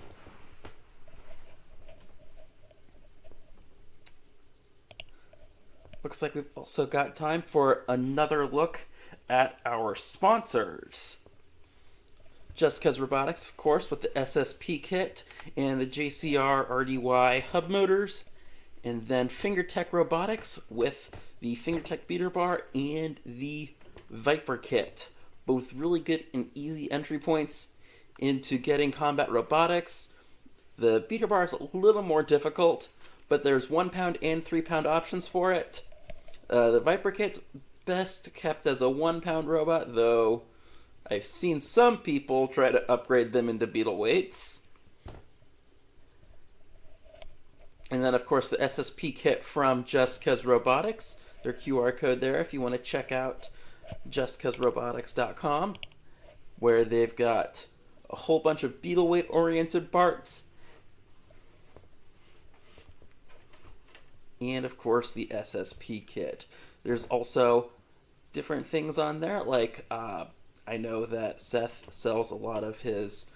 Looks like we've also got time for another look at our sponsors. Just Cuz Robotics, of course, with the SSP kit and the JCR RDY hub motors. And then Fingertech Robotics with the Fingertech beater bar and the Viper kit. Both really good and easy entry points into getting combat robotics. The beater bar is a little more difficult, but there's 1 pound and 3 pound options for it. The Viper kit's best kept as a 1 pound robot, though I've seen some people try to upgrade them into beetle weights. And then, of course, the SSP kit from Just Cuz Robotics. Their QR code there if you want to check out justcuzrobotics.com, where they've got a whole bunch of beetle weight oriented parts, and of course the SSP kit. There's also different things on there, like I know that Seth sells a lot of his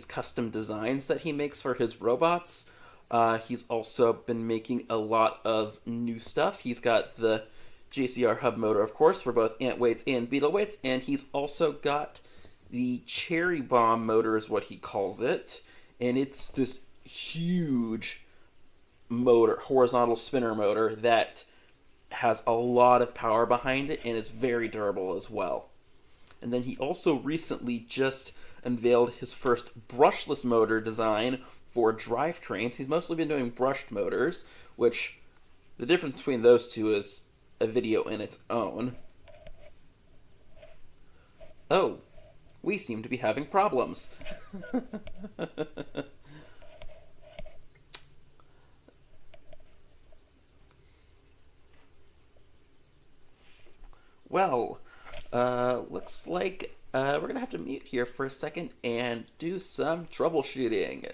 custom designs that he makes for his robots. He's also been making a lot of new stuff. He's got the JCR hub motor, of course, for both ant weights and beetle weights, and he's also got the cherry bomb motor is what he calls it, and it's this huge motor, horizontal spinner motor that has a lot of power behind it and is very durable as well. And then he also recently just unveiled his first brushless motor design for drivetrains. He's mostly been doing brushed motors, which the difference between those two is a video in its own. Oh, we seem to be having problems. Well, looks like we're going to have to mute here for a second and do some troubleshooting.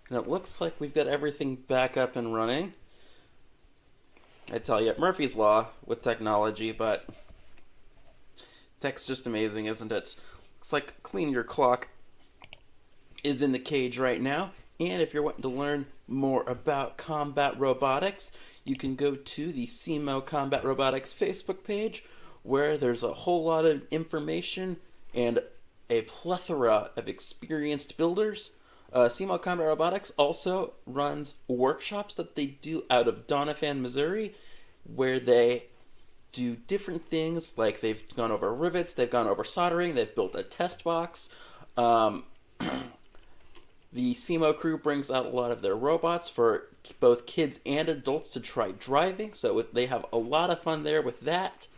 And it looks like we've got everything back up and running. I tell you, Murphy's Law with technology, but tech's just amazing, isn't it? Looks like Clean Your Clock is in the cage right now. And if you're wanting to learn more about combat robotics, you can go to the SEMO Combat Robotics Facebook page, where there's a whole lot of information and a plethora of experienced builders. SEMO Combat Robotics also runs workshops that they do out of Doniphan, Missouri, where they do different things, like they've gone over rivets, they've gone over soldering, they've built a test box. The SEMO crew brings out a lot of their robots for both kids and adults to try driving, so they have a lot of fun there with that.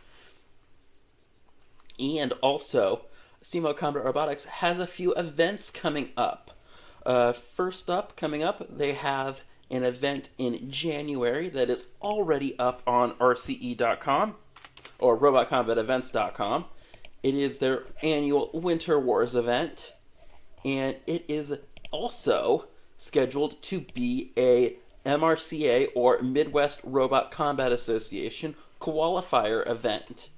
And also, SEMO Combat Robotics has a few events coming up. First up, coming up, they have an event in January that is already up on RCE.com or RobotCombatEvents.com. It is their annual Winter Wars event, and it is also scheduled to be a MRCA or Midwest Robot Combat Association qualifier event.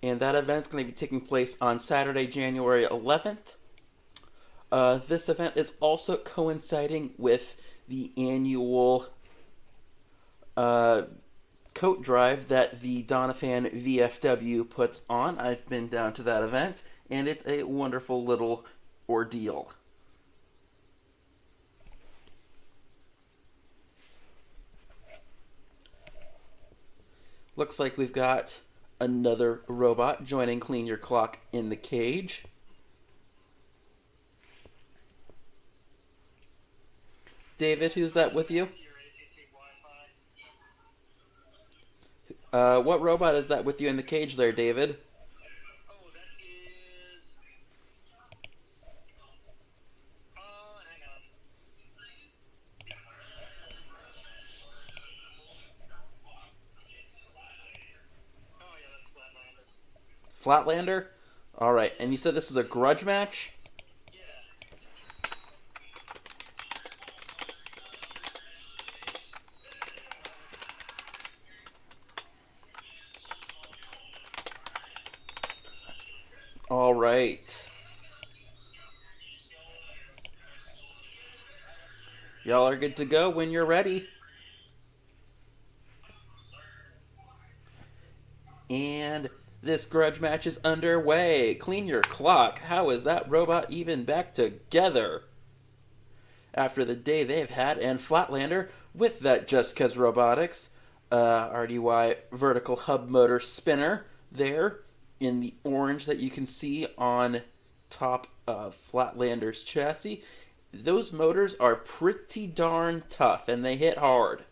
And that event's going to be taking place on Saturday, January 11th. This event is also coinciding with the annual coat drive that the Doniphan VFW puts on. I've been down to that event, and it's a wonderful little ordeal. Looks like we've got another robot joining Clean Your Clock in the cage. David, who's that with you? What robot is that with you in the cage there, David? Oh, that is... hang on. Oh, yeah, that's Flatlander. Flatlander? Alright, and you said this is a grudge match? Yeah. Alright. Y'all are good to go when you're ready. And this grudge match is underway. Clean Your Clock. How is that robot even back together? After the day they've had, and Flatlander with that Just Cuz Robotics RDY vertical hub motor spinner there in the orange that you can see on top of Flatlander's chassis. Those motors are pretty darn tough, and they hit hard.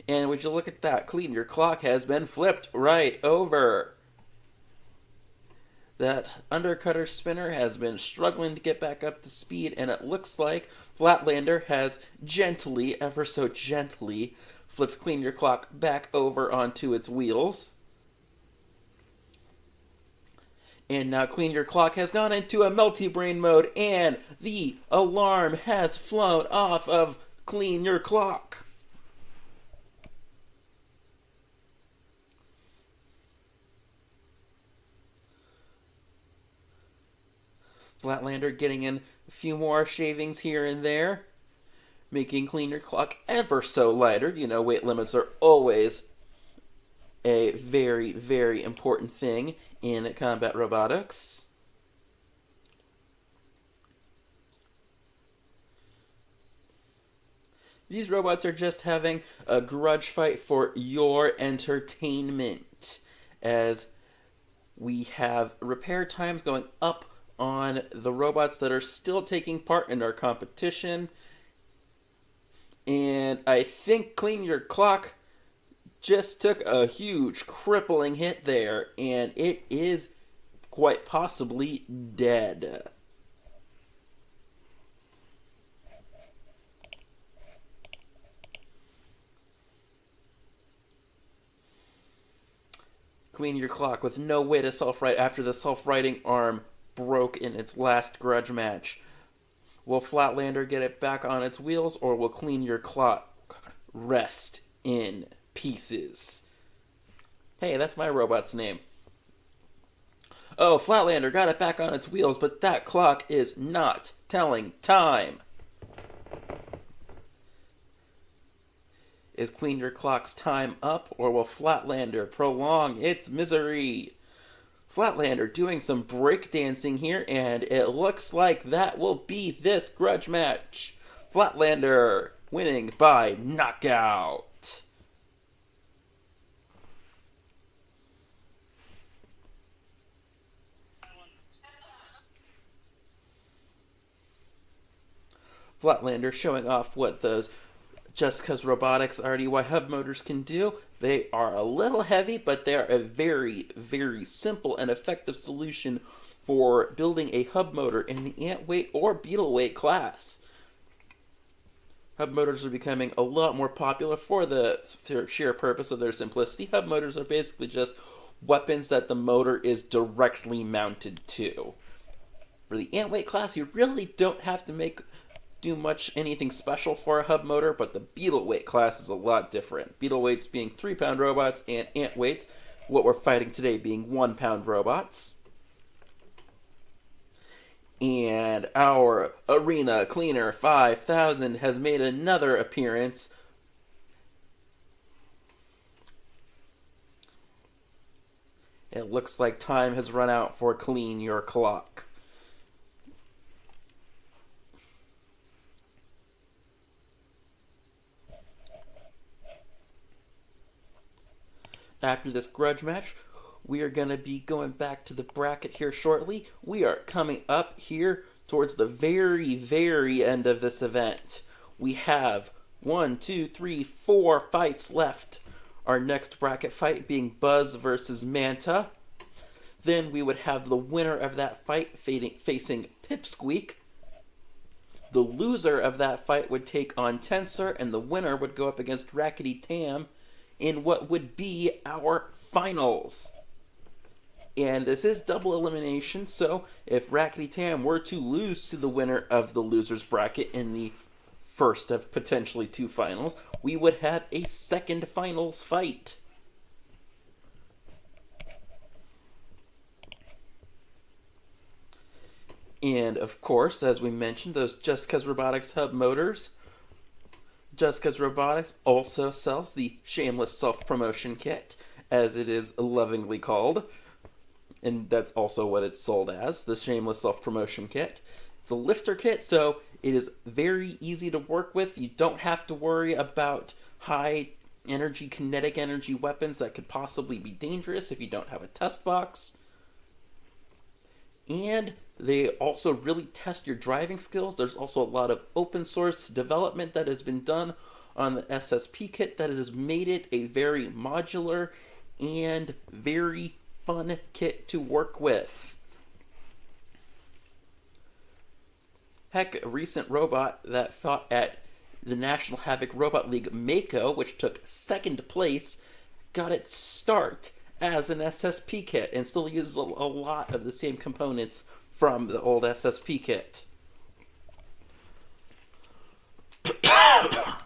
And would you look at that? Clean Your Clock has been flipped right over. That undercutter spinner has been struggling to get back up to speed, and it looks like Flatlander has gently, ever so gently, flipped Clean Your Clock back over onto its wheels. And now Clean Your Clock has gone into a multi-brain mode, and the alarm has flown off of Clean Your Clock. Flatlander getting in a few more shavings here and there, making Clean Your Clock ever so lighter. You know, weight limits are always a very, very important thing in combat robotics. These robots are just having a grudge fight for your entertainment, as we have repair times going up on the robots that are still taking part in our competition. And I think Clean Your Clock just took a huge crippling hit there, and it is quite possibly dead. Clean Your Clock with no way to self-right after the self-righting arm broke in its last grudge match. Will Flatlander get it back on its wheels, or will Clean Your Clock rest in pieces? Hey, that's my robot's name. Oh, Flatlander got it back on its wheels, but that clock is not telling time. Is Clean Your Clock's time up, or will Flatlander prolong its misery? Flatlander doing some breakdancing here, and it looks like that will be this grudge match. Flatlander winning by knockout. Flatlander showing off what those Just Cuz Robotics RDY hub motors can do. They are a little heavy, but they are a very, very simple and effective solution for building a hub motor in the ant weight or beetle weight class. Hub motors are becoming a lot more popular for the sheer purpose of their simplicity. Hub motors are basically just weapons that the motor is directly mounted to. For the ant weight class, you really don't have to do much anything special for a hub motor, but the beetle weight class is a lot different. Beetle weights being 3-pound robots, and ant weights, what we're fighting today, being 1-pound robots. And our Arena Cleaner 5000 has made another appearance. It looks like time has run out for Clean Your Clock. After this grudge match, we are going to be going back to the bracket here shortly. We are coming up here towards the very, very end of this event. We have 1, 2, 3, 4 fights left. Our next bracket fight being Buzz versus Manta. Then we would have the winner of that fight facing Pipsqueak. The loser of that fight would take on Tensor, and the winner would go up against Rackety Tam in what would be our finals. And this is double elimination, so if Rackety Tam were to lose to the winner of the loser's bracket in the first of potentially 2 finals, we would have a second finals fight. And of course, as we mentioned, those Just Cuz Robotics hub motors. Just Cuz Robotics also sells the Shameless Self-Promotion Kit, as it is lovingly called. And that's also what it's sold as, the Shameless Self-Promotion Kit. It's a lifter kit, so it is very easy to work with. You don't have to worry about high energy, kinetic energy weapons that could possibly be dangerous if you don't have a test box. And they also really test your driving skills. There's also a lot of open source development that has been done on the SSP kit that has made it a very modular and very fun kit to work with. Heck, a recent robot that fought at the National Havoc Robot League Mako, which took 2nd place, got its start as an SSP kit and still uses a lot of the same components from the old SSP kit.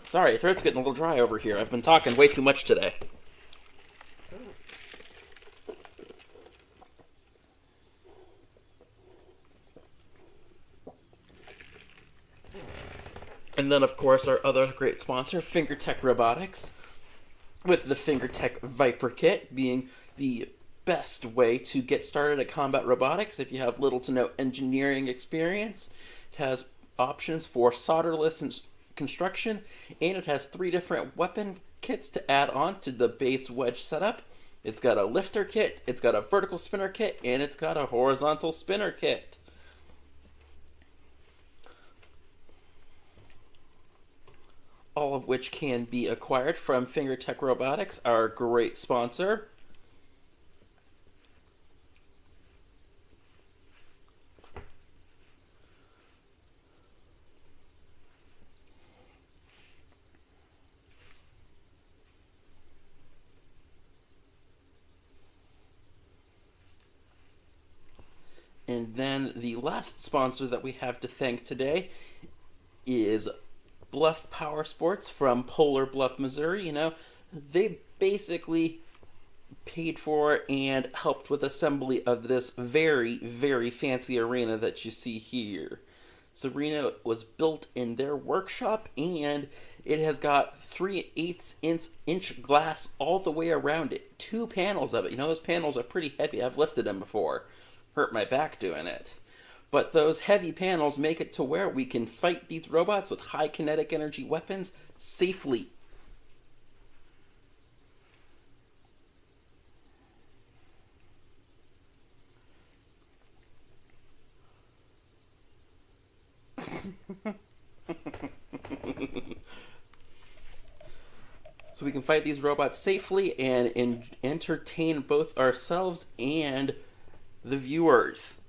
Sorry, throat's getting a little dry over here. I've been talking way too much today. And then, of course, our other great sponsor, Fingertech Robotics, with the Fingertech Viper Kit being the best way to get started at combat robotics if you have little to no engineering experience. It has options for solderless construction, and it has 3 different weapon kits to add on to the base wedge setup. It's got a lifter kit, it's got a vertical spinner kit, and it's got a horizontal spinner kit. All of which can be acquired from Fingertech Robotics, our great sponsor. And then the last sponsor that we have to thank today is Bluff Powersports from Polar Bluff, Missouri. They basically paid for and helped with assembly of this very, very fancy arena that you see here. This arena was built in their workshop, and it has got 3/8 inch glass all the way around it. 2 panels of it. Those panels are pretty heavy. I've lifted them before. Hurt my back doing it. But those heavy panels make it to where we can fight these robots with high kinetic energy weapons safely. So we can fight these robots safely and entertain both ourselves and the viewers.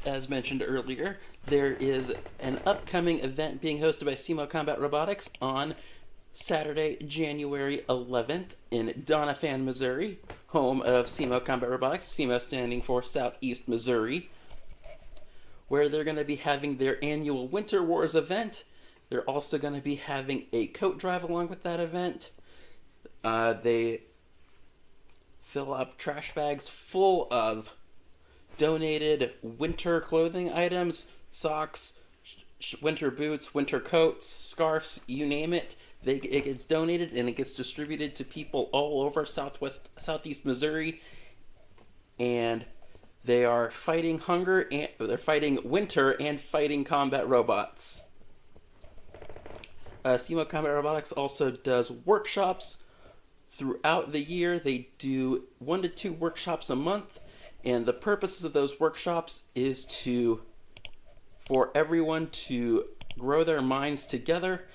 As mentioned earlier, there is an upcoming event being hosted by SEMO Combat Robotics on Saturday, January 11th in Doniphan, Missouri, home of SEMO Combat Robotics, SEMO standing for Southeast Missouri, where they're going to be having their annual Winter Wars event. They're also going to be having a coat drive along with that event. They fill up trash bags full of donated winter clothing items, socks, winter boots, winter coats, scarves, you name it. It gets donated and it gets distributed to people all over southeast Missouri. And they are fighting hunger, and they're fighting winter and fighting combat robots. SEMO Combat Robotics also does workshops throughout the year. They do 1 to 2 workshops a month. And the purposes of those workshops is for everyone to grow their minds together.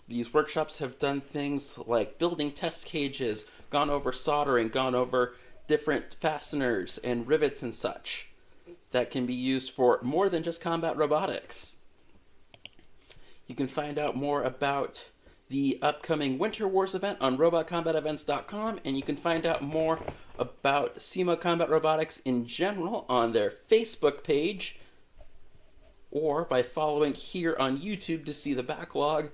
These workshops have done things like building test cages, gone over soldering, gone over different fasteners and rivets and such that can be used for more than just combat robotics. You can find out more about the upcoming Winter Wars event on robotcombatevents.com, and you can find out more about SEMO Combat Robotics in general on their Facebook page, or by following here on YouTube to see the backlog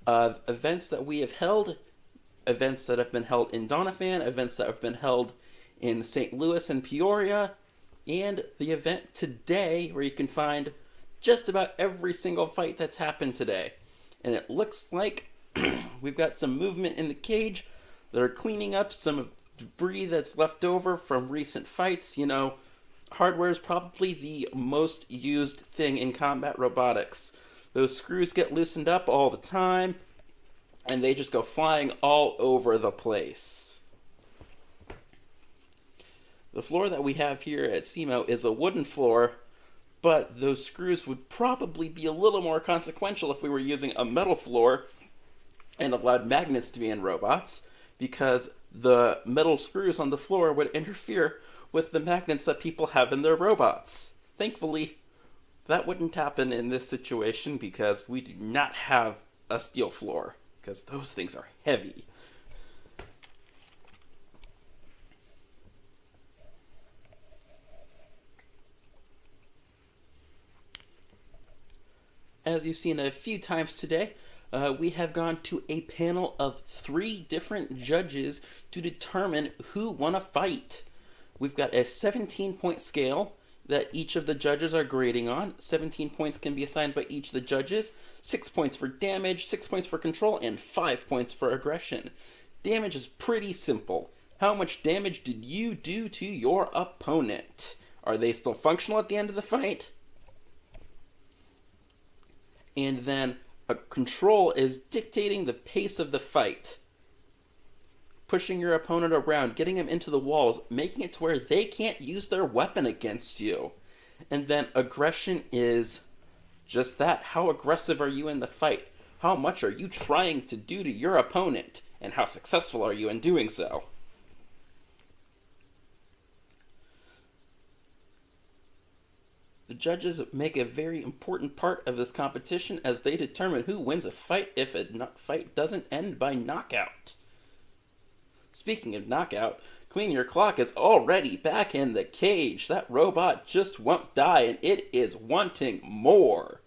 of events that we have held, events that have been held in Doniphan, events that have been held in St. Louis and Peoria, and the event today where you can find just about every single fight that's happened today. And it looks like we've got some movement in the cage. They're cleaning up some debris that's left over from recent fights. Hardware is probably the most used thing in combat robotics. Those screws get loosened up all the time, and they just go flying all over the place. The floor that we have here at SEMO is a wooden floor, but those screws would probably be a little more consequential if we were using a metal floor and allowed magnets to be in robots, because the metal screws on the floor would interfere with the magnets that people have in their robots. Thankfully, that wouldn't happen in this situation because we do not have a steel floor, because those things are heavy. As you've seen a few times today, we have gone to a panel of 3 different judges to determine who won a fight. We've got a 17-point scale that each of the judges are grading on. 17 points can be assigned by each of the judges. 6 points for damage, 6 points for control, and 5 points for aggression. Damage is pretty simple. How much damage did you do to your opponent? Are they still functional at the end of the fight? And then a control is dictating the pace of the fight. pushing your opponent around, getting them into the walls, making it to where they can't use their weapon against you. And then aggression is just that. How aggressive are you in the fight? How much are you trying to do to your opponent? And how successful are you in doing so? The judges make a very important part of this competition as they determine who wins a fight if a fight doesn't end by knockout. Speaking of knockout, Queen Your Clock is already back in the cage. That robot just won't die, and it is wanting more.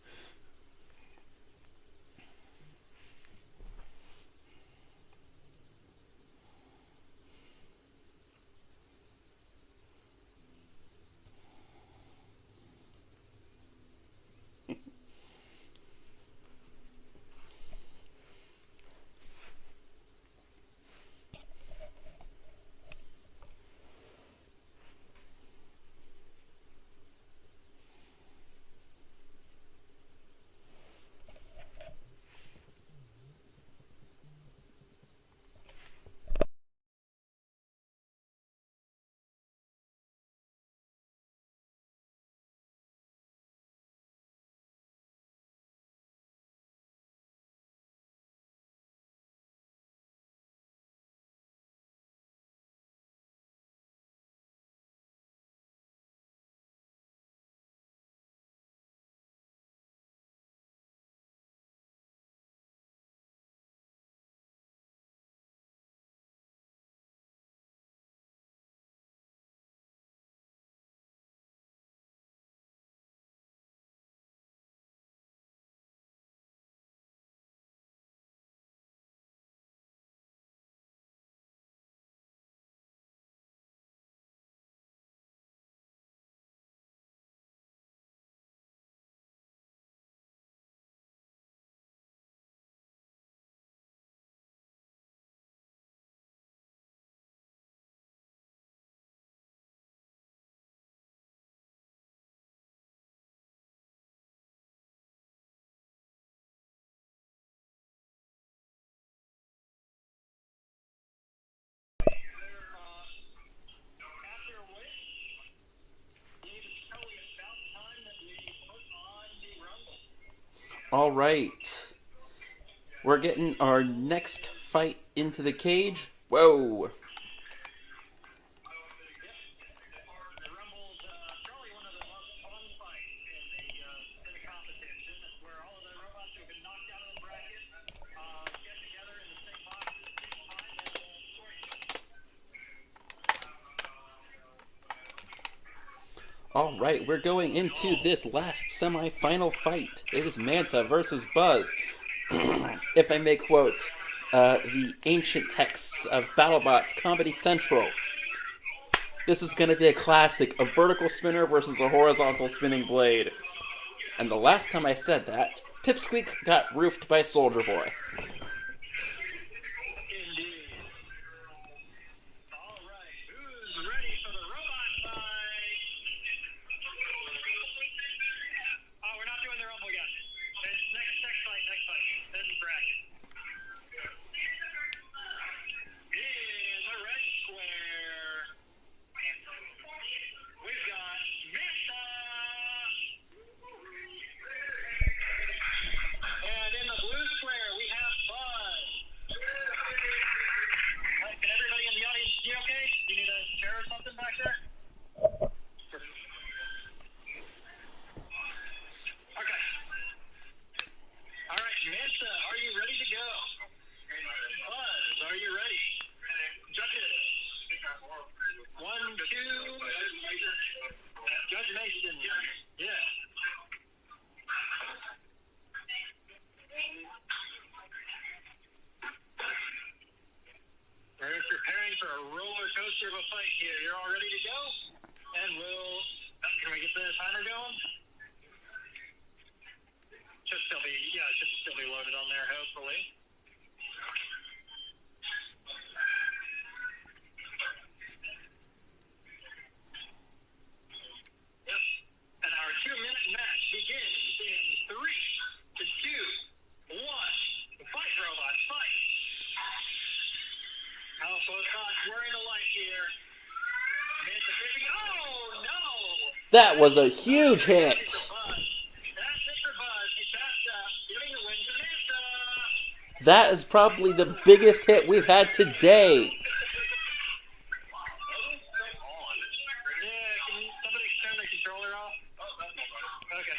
All right. We're getting our next fight into the cage. Whoa. All right, we're going into this last semi-final fight. It is Manta versus Buzz. If I may quote the ancient texts of BattleBots Comedy Central, this is going to be a classic, a vertical spinner versus a horizontal spinning blade. And the last time I said that, Pipsqueak got roofed by Soldier Boy. That was a huge hit. That's it for Buzz. He passed up, giving the win to Manta. That is probably the biggest hit we've had today. Yeah, can somebody turn the controller off? Okay.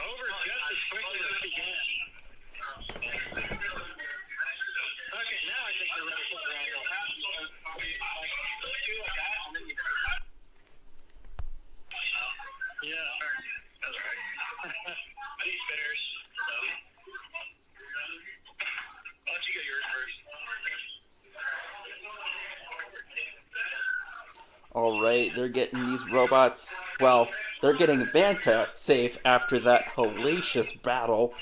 Over just as quickly as it began. Okay, now I think they're ready for the wrangle. Yeah. That's right. I need spinners. Why don't you get yours first? Alright, they're getting these robots. Well, they're getting Manta safe after that hellacious battle.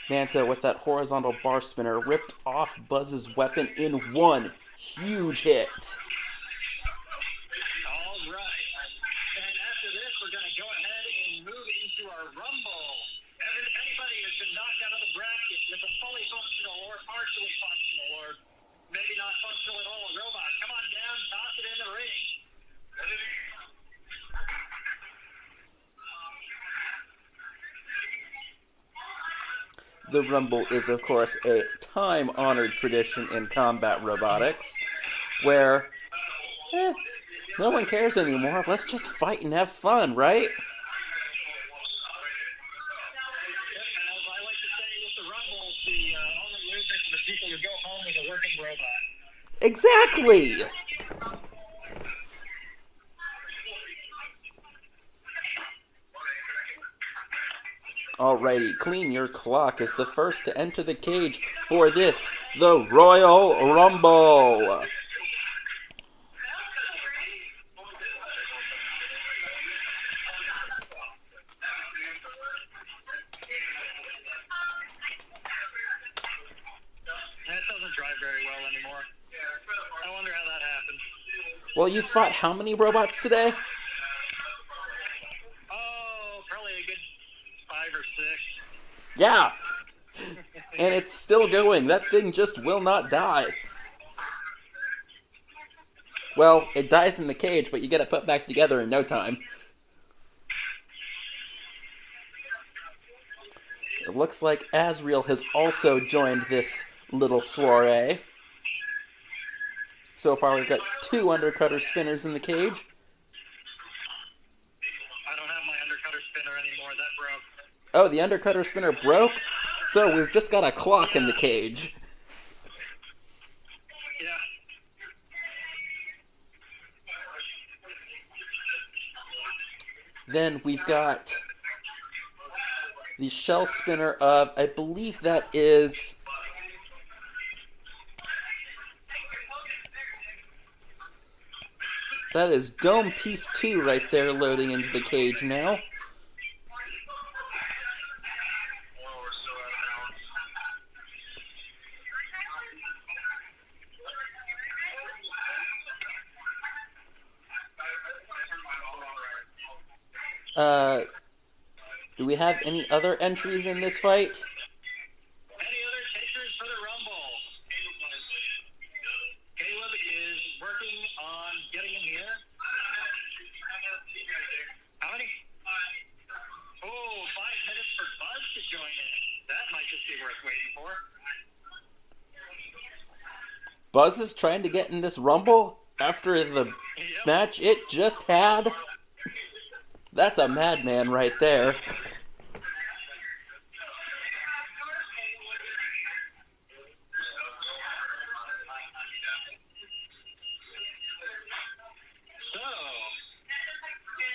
Manta, with that horizontal bar spinner, ripped off Buzz's weapon in one huge hit. All right. And after this, we're going to go ahead and move into our Rumble. Anybody who's been knocked out of the bracket with a fully functional or partially functional or maybe not functional at all robot, come on down, toss it in the ring. The Rumble is, of course, a time-honored tradition in combat robotics, where, no one cares anymore. Let's just fight and have fun, right? As I like to say with the Rumble, the only losers are the people who go home with a working robot. Exactly! Alrighty, Clean Your Clock is the first to enter the cage for this, the Royal Rumble. That doesn't drive very well anymore. I wonder how that happened. Well, you fought how many robots today? Oh, probably a good 5 or 6. Yeah! And it's still going. That thing just will not die. Well, it dies in the cage, but you get it put back together in no time. It looks like Azrael has also joined this little soiree. So far, we've got 2 undercutter spinners in the cage. I don't have my undercutter spinner anymore. That broke. Oh, the undercutter spinner broke? So we've just got a clock in the cage. Yeah. Then we've got the shell spinner of, I believe that is... That is Dome Piece 2 right there loading into the cage now. Do we have any other entries in this fight? Any other takers for the Rumble? Caleb is working on getting in here. How many? Oh, 5 minutes for Buzz to join in. That might just be worth waiting for. Buzz is trying to get in this Rumble after the match it just had. That's a madman right there. So,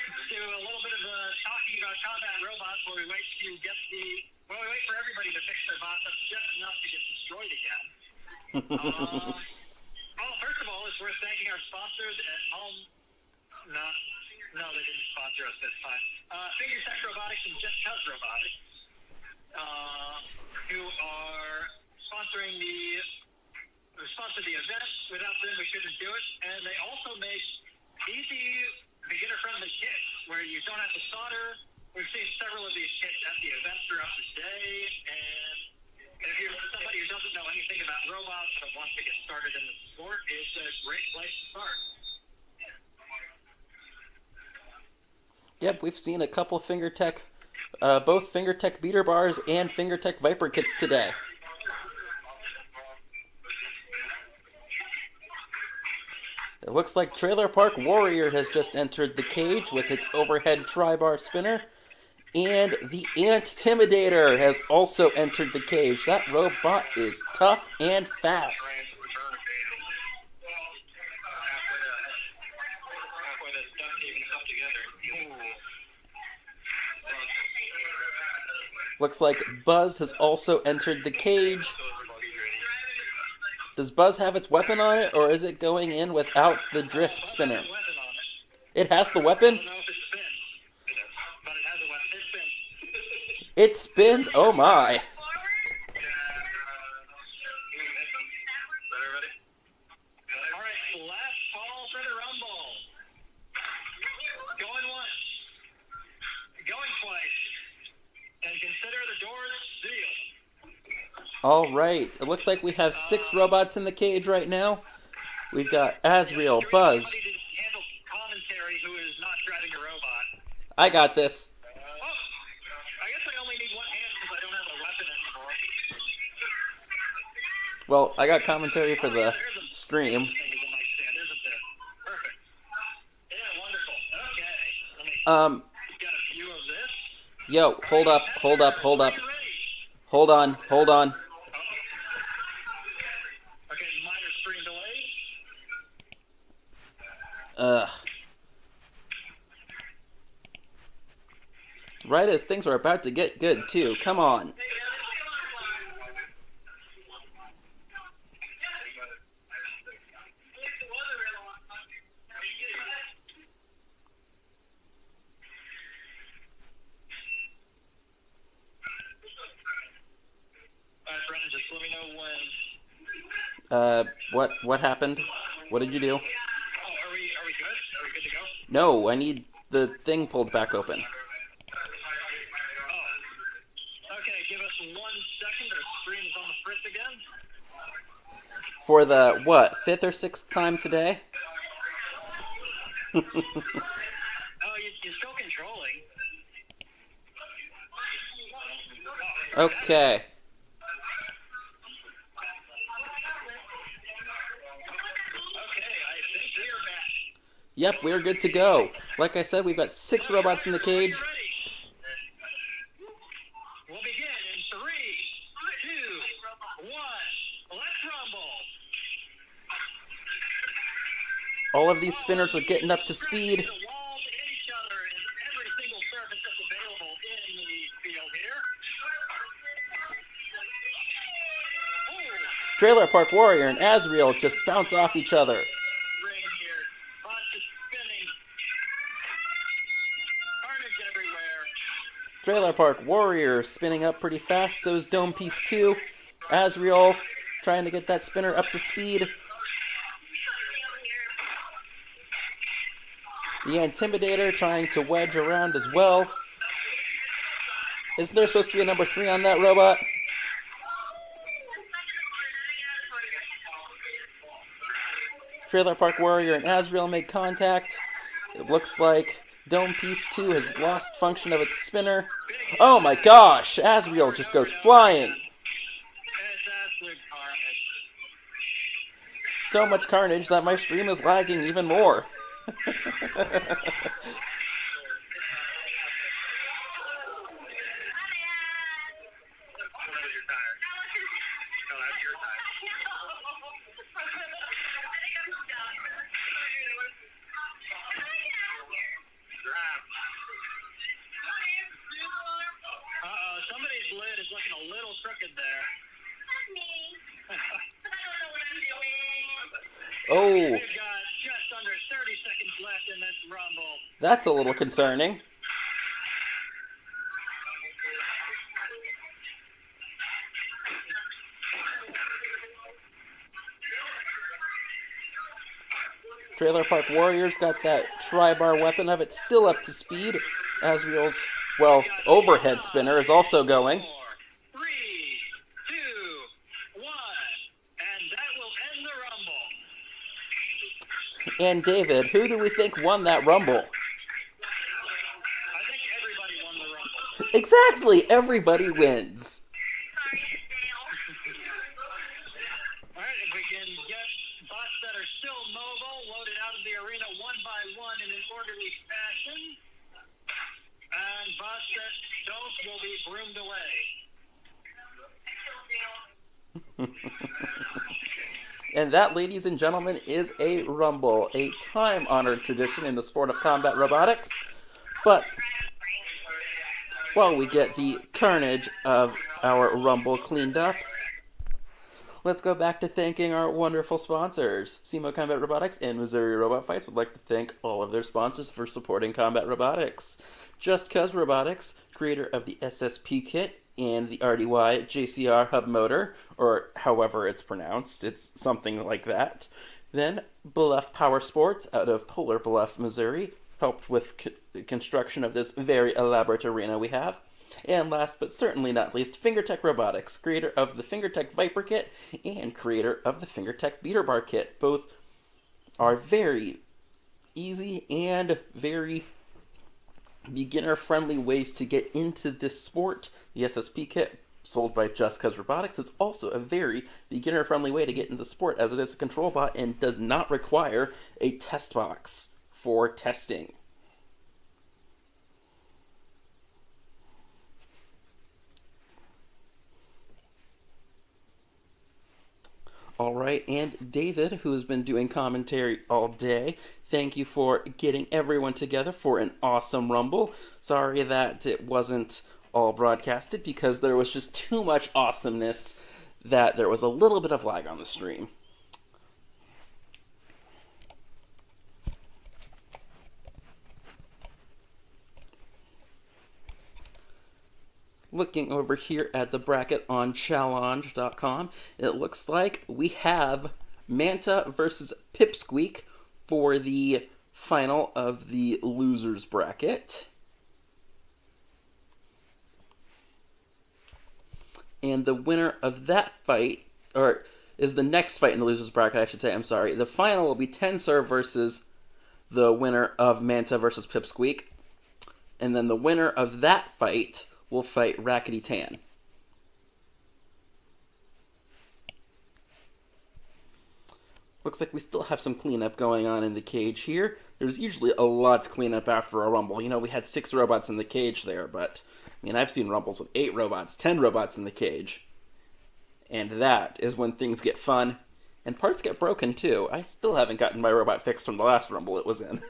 let's do a little bit of talking about combat robots while we wait to get we wait for everybody to fix their bots up just enough to get destroyed again. Well, first of all, it's worth thanking our sponsors at home. No, they didn't sponsor us this time. Fingertech Robotics and Just Cuz Robotics, who are sponsoring sponsor the event. Without them, we couldn't do it. And they also make easy, beginner-friendly kits where you don't have to solder. We've seen several of these kits at the event throughout the day. And if you're somebody anybody who doesn't know anything about robots but wants to get started in the sport, it's a great place to start. Yep, we've seen a couple Fingertech, both Fingertech beater bars and Fingertech Viper kits today. It looks like Trailer Park Warrior has just entered the cage with its overhead tri-bar spinner. And the Intimidator has also entered the cage. That robot is tough and fast. Looks like Buzz has also entered the cage. Does Buzz have its weapon on it, or is it going in without the disc spinner? It has the weapon? It spins? Oh my. Alright, last call for the rumble. Going once. Going twice. And consider the doors sealed. Alright, it looks like we have 6 robots in the cage right now. We've got Azriel, Buzz. Somebody to handle commentary who is not driving a robot. I got this. Well, I got commentary for the stream. Yo, hold up. Hold on. Okay, minor screen delay. Right as things are about to get good, too. Come on. Brendan, just let me know when. What happened? What did you do? Oh, are we good? Are we good to go? No, I need the thing pulled back open. Oh. Okay, give us 1 second. Our screen's on the fritz again. For the, what, 5th or 6th time today? Oh, you're still controlling. Okay. Yep, we're good to go. Like I said, we've got 6 robots in the cage. We'll begin in 3, 2, 1. Let's rumble. All of these spinners are getting up to speed. The walls hit each other and every single surface that's available in the field here. Trailer Park Warrior and Azriel just bounce off each other. Trailer Park Warrior spinning up pretty fast, so is Dome Piece 2. Azriel trying to get that spinner up to speed. The Intimidator trying to wedge around as well. Isn't there supposed to be a number 3 on that robot? Trailer Park Warrior and Azriel make contact. It looks like Dome Piece 2 has lost function of its spinner. Oh my gosh! Azriel just goes flying! So much carnage that my stream is lagging even more. Somebody's lid is looking a little crooked there. Oh, We've got just under 30 seconds left in this rumble. that's a little concerning. Trailer Park Warriors got that tri-bar weapon of it still up to speed. Azriel's, well, overhead spinner is also going. 4, 3, 2, And David, who do we think won that Rumble? I think everybody won the Rumble. Exactly, everybody wins. All right, if we can get bots that are still mobile loaded out of the arena one by one in an orderly fashion, and bots that don't will be broomed away. And that, ladies and gentlemen, is a Rumble, a time-honored tradition in the sport of combat robotics. But while we get the carnage of our Rumble cleaned up, let's go back to thanking our wonderful sponsors. SEMO Combat Robotics and Missouri Robot Fights would like to thank all of their sponsors for supporting combat robotics. Cuz Robotics, creator of the SSP kit and the RDY JCR hub motor, or however it's pronounced, it's something like that. Then Bluff Powersports out of Polar Bluff, Missouri, helped with construction of this very elaborate arena we have. And last but certainly not least, Fingertech Robotics, creator of the Fingertech Viper kit and creator of the Fingertech Beater Bar kit. Both are very easy and very beginner-friendly ways to get into this sport. The SSP kit, sold by Cuz Robotics, is also a very beginner-friendly way to get into the sport, as it is a control bot and does not require a test box for testing. All right, and David, who has been doing commentary all day, thank you for getting everyone together for an awesome Rumble. Sorry that it wasn't all broadcasted because there was just too much awesomeness that there was a little bit of lag on the stream. Looking over here at the bracket on challenge.com, it looks like we have Manta versus Pipsqueak for the final of the losers bracket. And the winner of that fight, or is the next fight in the losers bracket, I should say, I'm sorry. The final will be Tensor versus the winner of Manta versus Pipsqueak. And then the winner of that fight will fight Rackety Tan. Looks like we still have some cleanup going on in the cage here. There's usually a lot to clean up after a Rumble. You know, we had 6 robots in the cage there, but I mean, I've seen Rumbles with 8 robots, 10 robots in the cage. And that is when things get fun. And parts get broken, too. I still haven't gotten my robot fixed from the last Rumble it was in.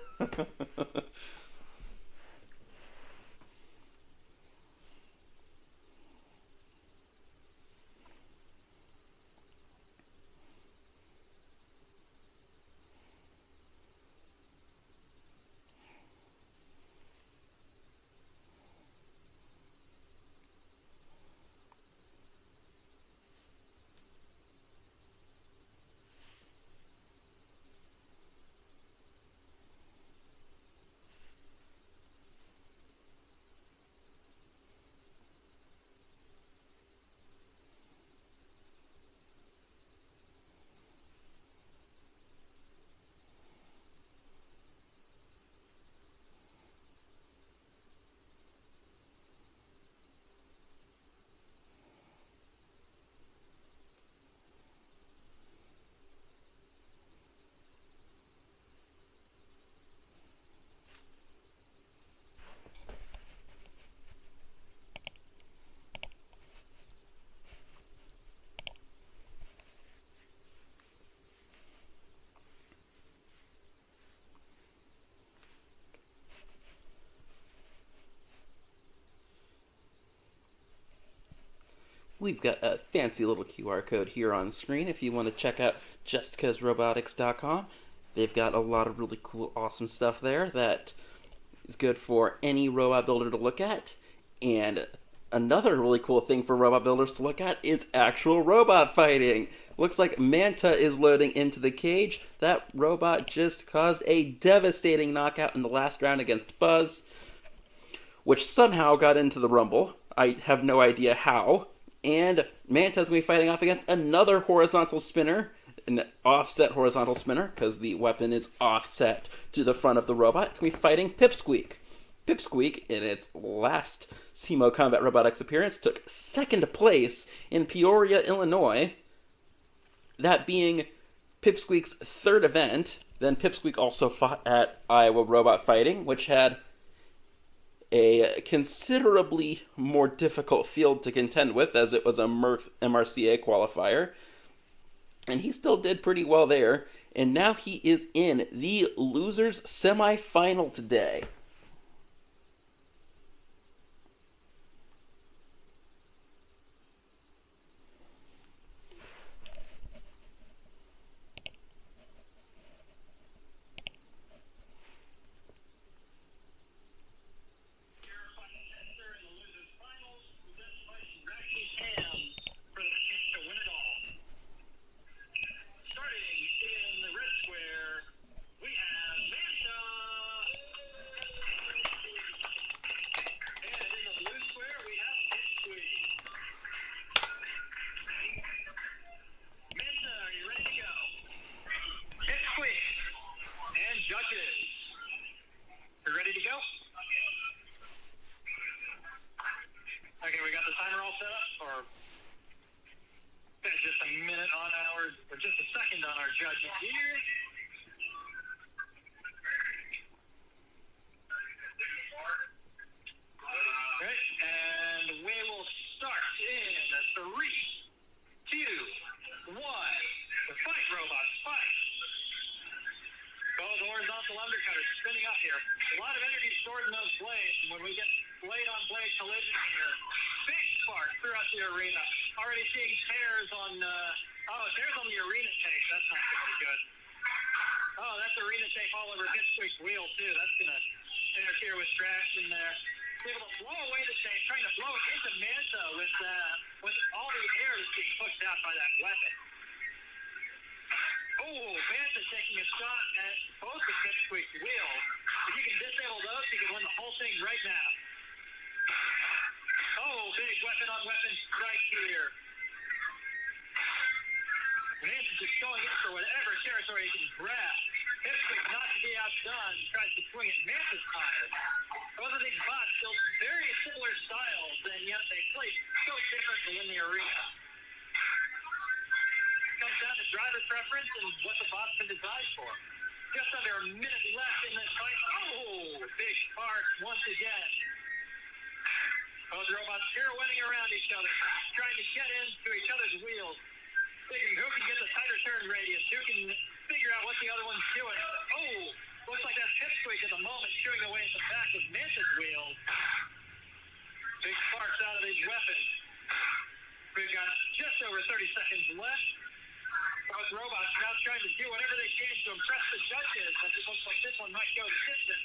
We've got a fancy little QR code here on screen if you want to check out justcuzrobotics.com. They've got a lot of really cool, awesome stuff there that is good for any robot builder to look at. And another really cool thing for robot builders to look at is actual robot fighting. Looks like Manta is loading into the cage. That robot just caused a devastating knockout in the last round against Buzz, which somehow got into the Rumble. I have no idea how. And Manta's going to be fighting off against another horizontal spinner an offset horizontal spinner, because the weapon is offset to the front of the robot. It's going to be fighting Pipsqueak. Pipsqueak, in its last SEMO Combat Robotics appearance, took second place in Peoria, Illinois. That being Pipsqueak's third event. Then Pipsqueak also fought at Iowa Robot Fighting, which had a considerably more difficult field to contend with, as it was a MRCA qualifier. And he still did pretty well there. And now he is in the losers semifinal today. Okay, we got the timer all set up, or just a minute on our, or just a second on our judges here. Okay, and we will start in 3, 2, 1. Fight, robots, fight. Both horizontal undercutters spinning up here. A lot of energy stored in those blades. When we get blade-on-blade collision here, big spark throughout the arena. Already seeing tears on, tears on the arena tape. That's not going to be good. Oh, that's arena tape all over Pipsqueak's wheel, too. That's going to interfere with traction there. Able to blow away the tape, trying to blow it into Manta with all the air that's being pushed out by that weapon. Oh, Manta taking a shot at both the Pipsqueak wheels. If you can disable those, you can win the whole thing right now. Oh, big weapon-on-weapon strike here. Manta just going in for whatever territory he can grab. Pipsqueak, not to be outdone, tries to swing at Manta's tire. Both of these bots built very similar styles, and yet they play so differently in the arena. Comes down to driver preference and what the bot's been designed for. Just under a minute left in this fight. Oh, big spark once again. Both robots pirouetting around each other, trying to get into each other's wheels. Figuring who can get the tighter turn radius, who can figure out what the other one's doing. Oh, looks like that's Pipsqueak at the moment, chewing away at the back of Manta's wheels. Big sparks out of these weapons. We've got just over 30 seconds left. Both robots now trying to do whatever they can to impress the judges, as it looks like this one might go the distance.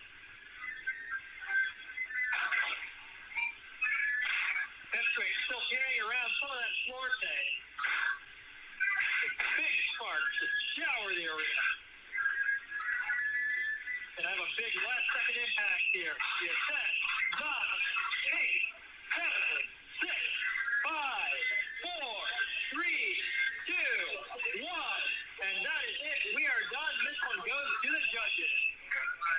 Pipsqueak still carrying around some of that floor tape. Big sparks to shower the arena. And I have a big last second impact here. The attack, 9, 8, 7, 6, 5, 4, 3, 2, 1. And that is it. We are done. This one goes to the judges.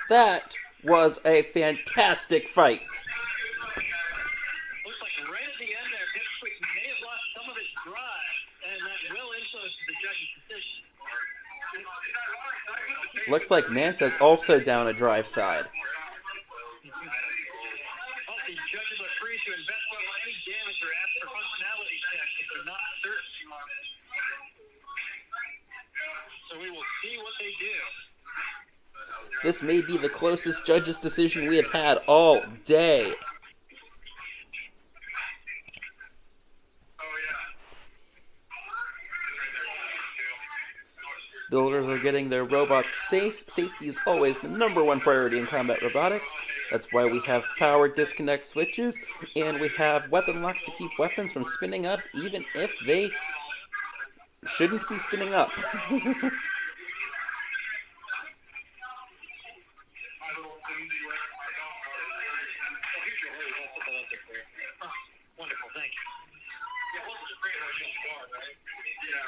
That was a fantastic fight. Looks like right at the end there, Pipsqueak may have lost some of its drive, and that will influence the judge's decision. Looks like Manta's also down a drive side. Well, the judges are free to investigate any damage or ask for functionality checks if they're not certain. So we will see what they do. This may be the closest judge's decision we have had all day. Builders are getting their robots safe. Safety is always the #1 priority in combat robotics. That's why we have power disconnect switches, and we have weapon locks to keep weapons from spinning up, even if they shouldn't be spinning up. Wonderful, thank you. Yeah, what's the great one? Right? Yeah.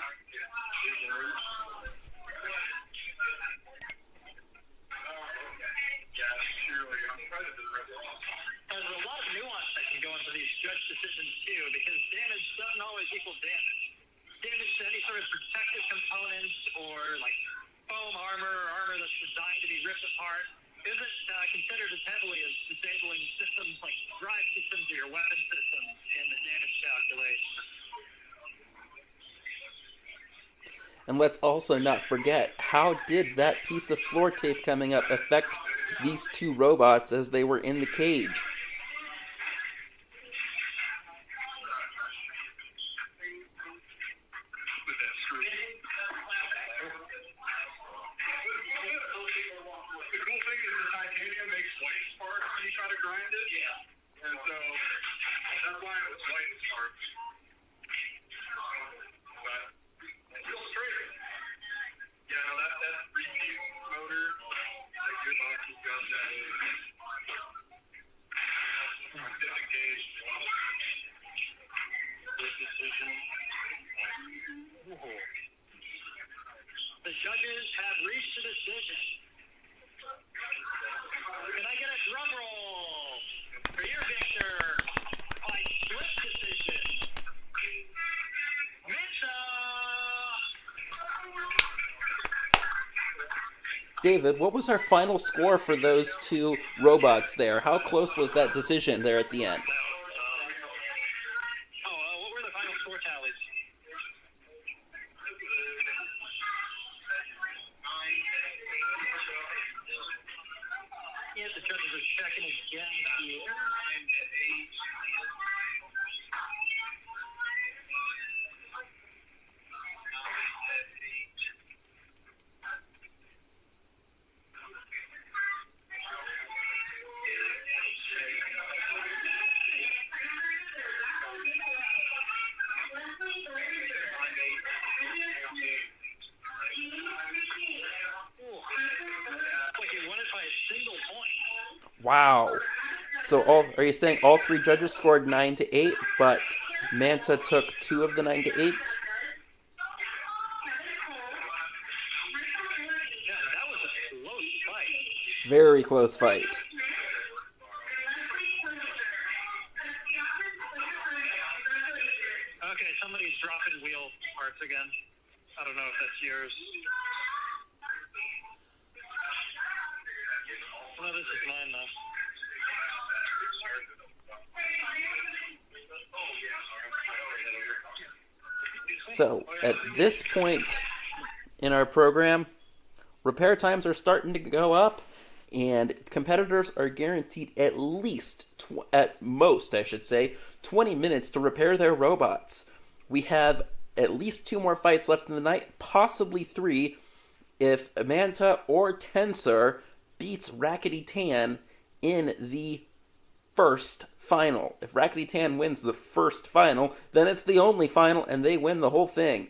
armor or armor that's designed to be ripped apart isn't considered as heavily as disabling systems like drive systems or your weapon systems in the damage calculation. And let's also not forget, how did that piece of floor tape coming up affect these two robots as they were in the cage? The judges have reached a decision. Can I get a drum roll for your victor by split decision? Mesa! David, what was our final score for those two robots there? How close was that decision there at the end? What were the final score tallies? Yeah, the judges are checking again here. Like it won it by a single point. Wow. So are you saying all three judges scored 9-8, but Manta took 2 of the 9-8s? Yeah, that was a close fight. Very close fight. Okay, somebody's dropping wheel parts again. I don't know if that's yours. No, this is mine, though. So at this point in our program, repair times are starting to go up, and competitors are guaranteed at least, at most, I should say, 20 minutes to repair their robots. We have at least 2 more fights left in the night, possibly 3, if Manta or Tensor beats Rackety Tan in the first final. If Rackety Tan wins the first final, then it's the only final, and they win the whole thing.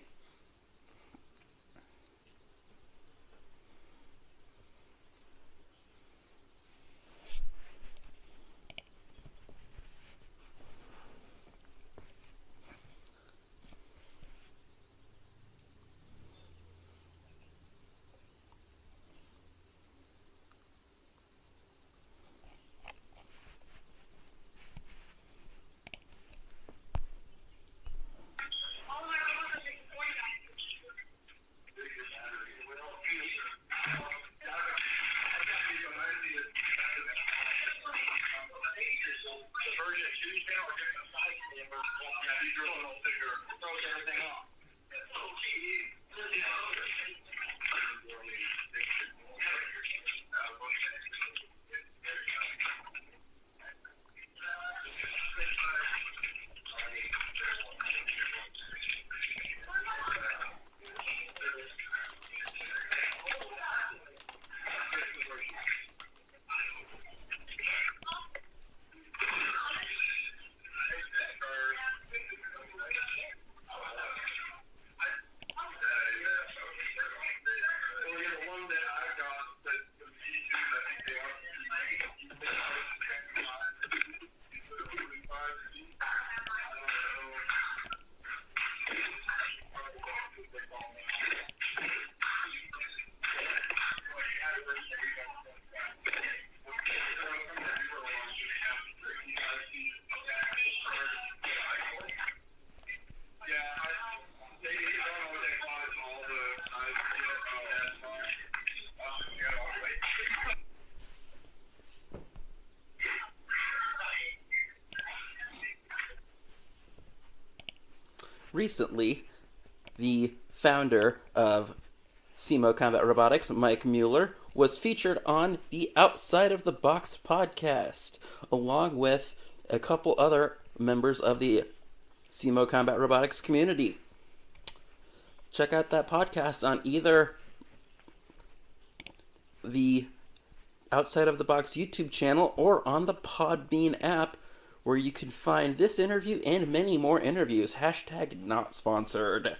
recently, the founder of SEMO Combat Robotics, Mike Mueller, was featured on the Outside of the Box podcast, along with a couple other members of the SEMO Combat Robotics community. Check out that podcast on either the Outside of the Box YouTube channel or on the Podbean app, where you can find this interview and many more interviews. Hashtag not sponsored.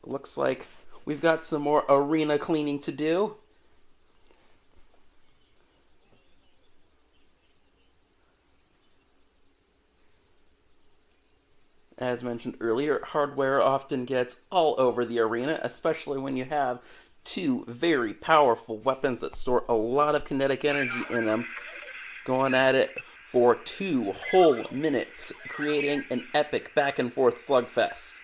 Looks like we've got some more arena cleaning to do. As mentioned earlier, hardware often gets all over the arena, especially when you have two very powerful weapons that store a lot of kinetic energy in them, going at it for 2 whole minutes, creating an epic back and forth slugfest.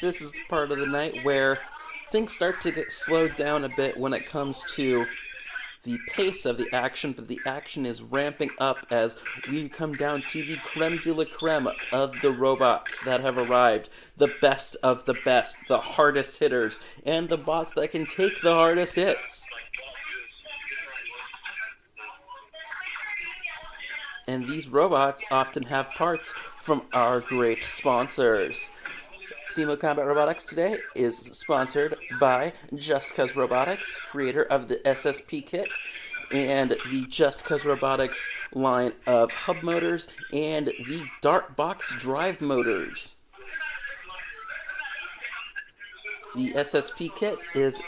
This is the part of the night where things start to get slowed down a bit when it comes to the pace of the action, but the action is ramping up as we come down to the creme de la creme of the robots that have arrived. The best of the best, the hardest hitters, and the bots that can take the hardest hits. And these robots often have parts from our great sponsors. SEMO Combat Robotics today is sponsored by Cuz Robotics, creator of the SSP kit and the Cuz Robotics line of hub motors and the Dart Box drive motors. The SSP kit is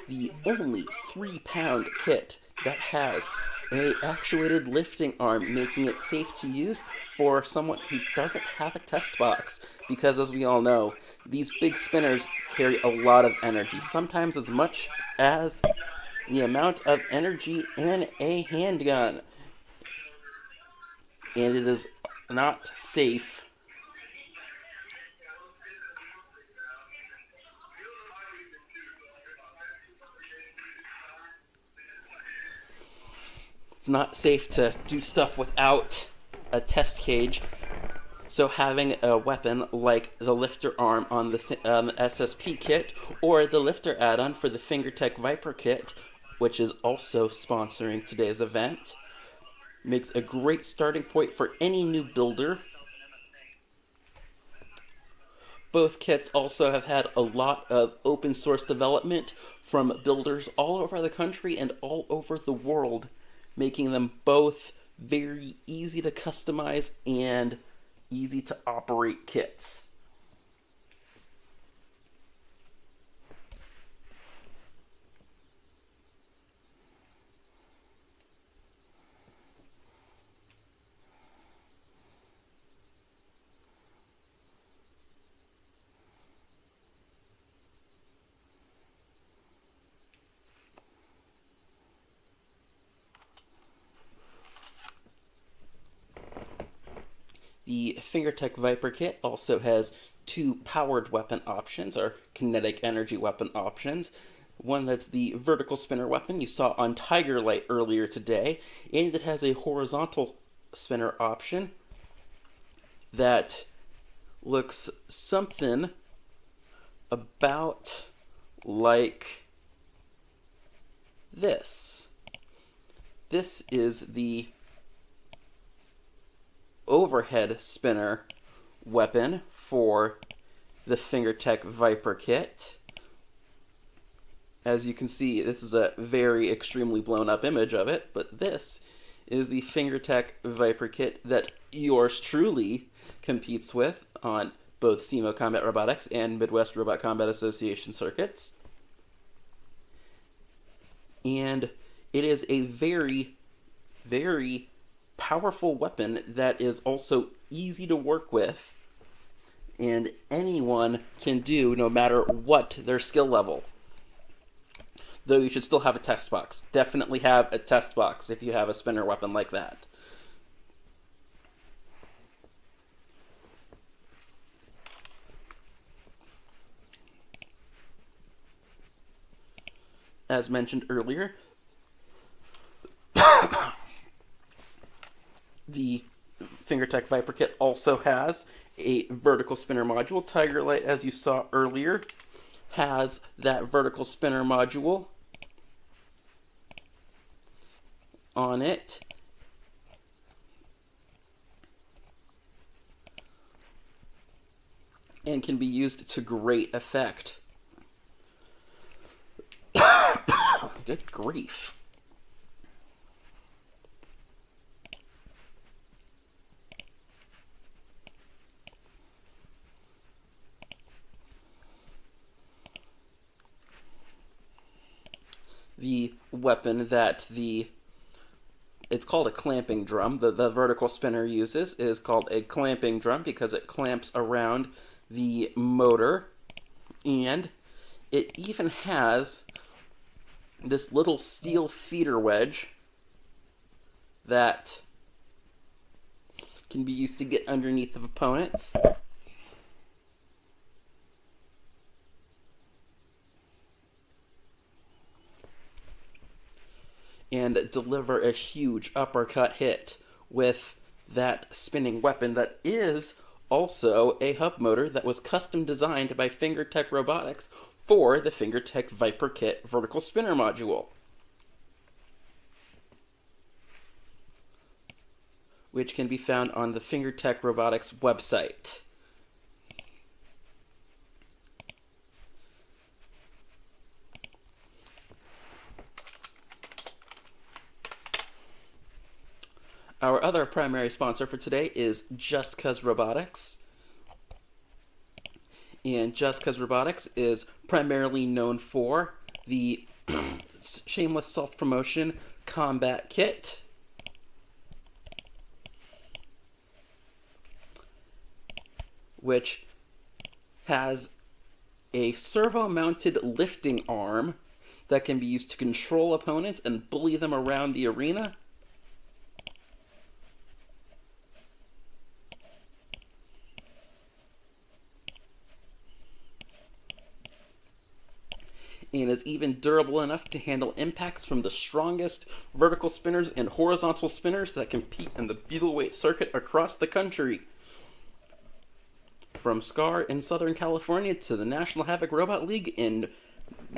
the only 3-pound kit that has a actuated lifting arm, making it safe to use for someone who doesn't have a test box. Because as we all know, these big spinners carry a lot of energy, sometimes as much as the amount of energy in a handgun. And it is not safe to do stuff without a test cage, so having a weapon like the lifter arm on the SSP kit or the lifter add-on for the Fingertech Viper kit, which is also sponsoring today's event, makes a great starting point for any new builder. Both kits also have had a lot of open source development from builders all over the country and all over the world, making them both very easy to customize and easy to operate kits. The Fingertech Viper kit also has 2 powered weapon options, or kinetic energy weapon options. One that's the vertical spinner weapon you saw on Tiger Light earlier today, and it has a horizontal spinner option that looks something about like this. This is the overhead spinner weapon for the Fingertech Viper kit. As you can see, this is a very extremely blown up image of it, but this is the Fingertech Viper kit that yours truly competes with on both SEMO Combat Robotics and Midwest Robot Combat Association circuits. And it is a very, very powerful weapon that is also easy to work with, and anyone can do no matter what their skill level. Though you should still have a test box. Definitely have a test box if you have a spinner weapon like that. As mentioned earlier, the Fingertech Viper kit also has a vertical spinner module. Tiger Light, as you saw earlier, has that vertical spinner module on it. And can be used to great effect. Good grief. The weapon that it's called a clamping drum. The vertical spinner uses is called a clamping drum because it clamps around the motor, and it even has this little steel feeder wedge that can be used to get underneath of opponents. And deliver a huge uppercut hit with that spinning weapon that is also a hub motor that was custom designed by Fingertech Robotics for the Fingertech Viper kit vertical spinner module, which can be found on the Fingertech Robotics website. Our other primary sponsor for today is Just Cuz Robotics. And Just Cuz Robotics is primarily known for the shameless self-promotion combat kit, which has a servo-mounted lifting arm that can be used to control opponents and bully them around the arena. And is even durable enough to handle impacts from the strongest vertical spinners and horizontal spinners that compete in the beetleweight circuit across the country. From SCAR in Southern California to the National Havoc Robot League in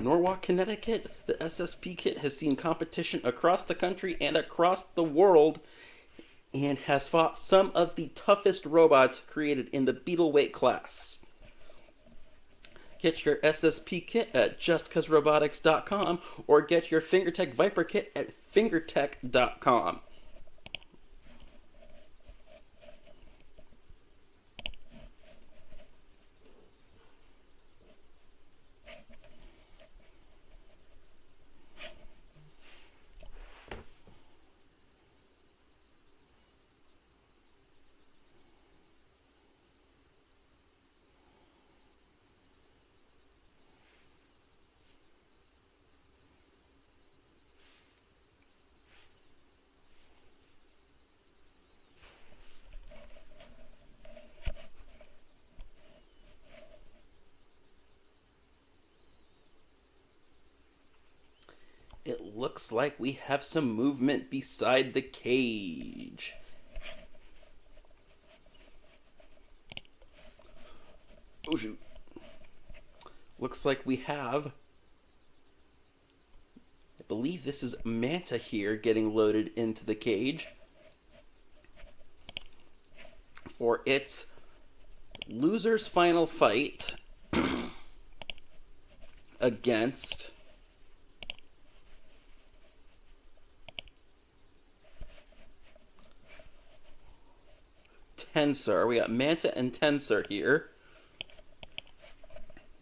Norwalk, Connecticut, the SSP kit has seen competition across the country and across the world, and has fought some of the toughest robots created in the beetleweight class. Get your SSP kit at justcuzrobotics.com or get your Fingertech Viper kit at fingertech.com. looks like we have some movement beside the cage. Oh shoot. Looks like we have, I believe this is Manta here getting loaded into the cage for its loser's final fight against Tensor. We got Manta and Tensor here.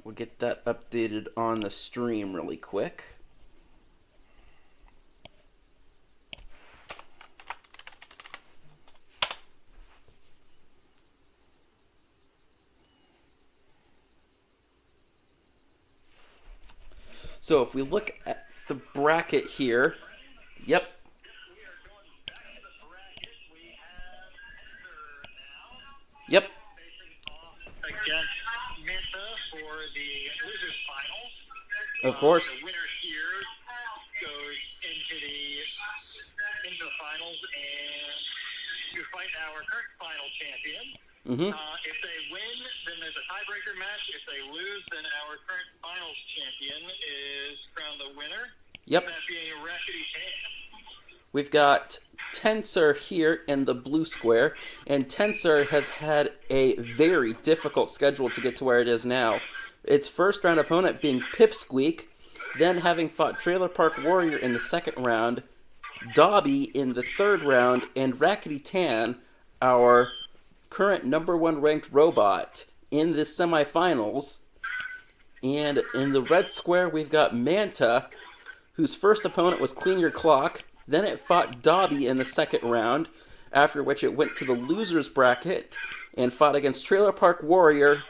We'll get that updated on the stream really quick. So if we look at the bracket here, yep. Yep. Against Manta for the losers finals. Of course. The winner here goes into the finals and to fight our current final champion. Mm-hmm. If they win, then there's a tiebreaker match. If they lose, then our current finals champion is crowned the winner. Yep. That being Rackety Tan. We've got Tensor here in the blue square, and Tensor has had a very difficult schedule to get to where it is now. Its first round opponent being Pipsqueak, then having fought Trailer Park Warrior in the second round, Dobby in the third round, and Rackety Tan, our current #1 ranked robot, in the semifinals. And in the red square, we've got Manta, whose first opponent was Clean Your Clock. Then it fought Dobby in the second round, after which it went to the losers bracket and fought against Trailer Park Warrior,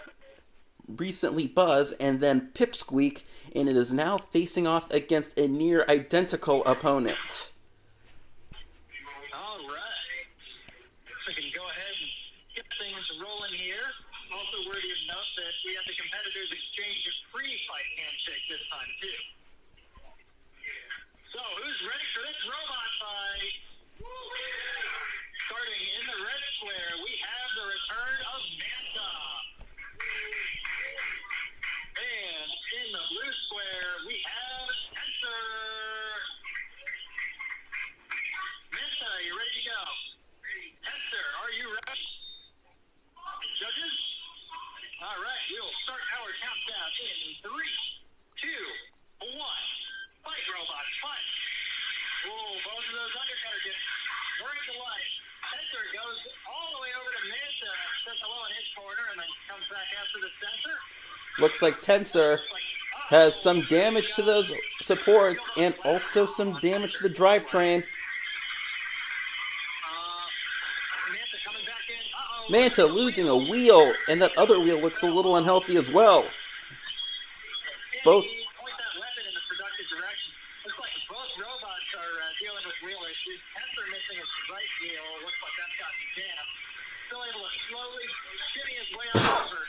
recently Buzz, and then Pipsqueak, and it is now facing off against a near identical opponent. All right. So we can go ahead and get things rolling here. Also worthy of note that we have the competitors exchange a pre-fight handshake this time, too. So, who's ready for this robot fight? Starting in the red square, we have the return of Manta. And in the blue square, we have Tensor. Manta, you ready to go? Tensor, are you ready? Judges? All right, we'll start our countdown in 3, 2, 1. Fight, robots, fight! Whoa, both of those undercutters just bring to life. Tensor goes all the way over to Manta, says hello in his corner, and then comes back after the Tensor. Looks like Tensor has some damage to those supports and also some damage to the drivetrain. Manta coming back in. Uh-oh. Manta losing a wheel, and that other wheel looks a little unhealthy as well. Both. Point that weapon in the productive direction. Looks like both robots are dealing with wheel issues. Tensor missing his right wheel. Looks like that's got jammed. Still able to slowly shimmy his way on over.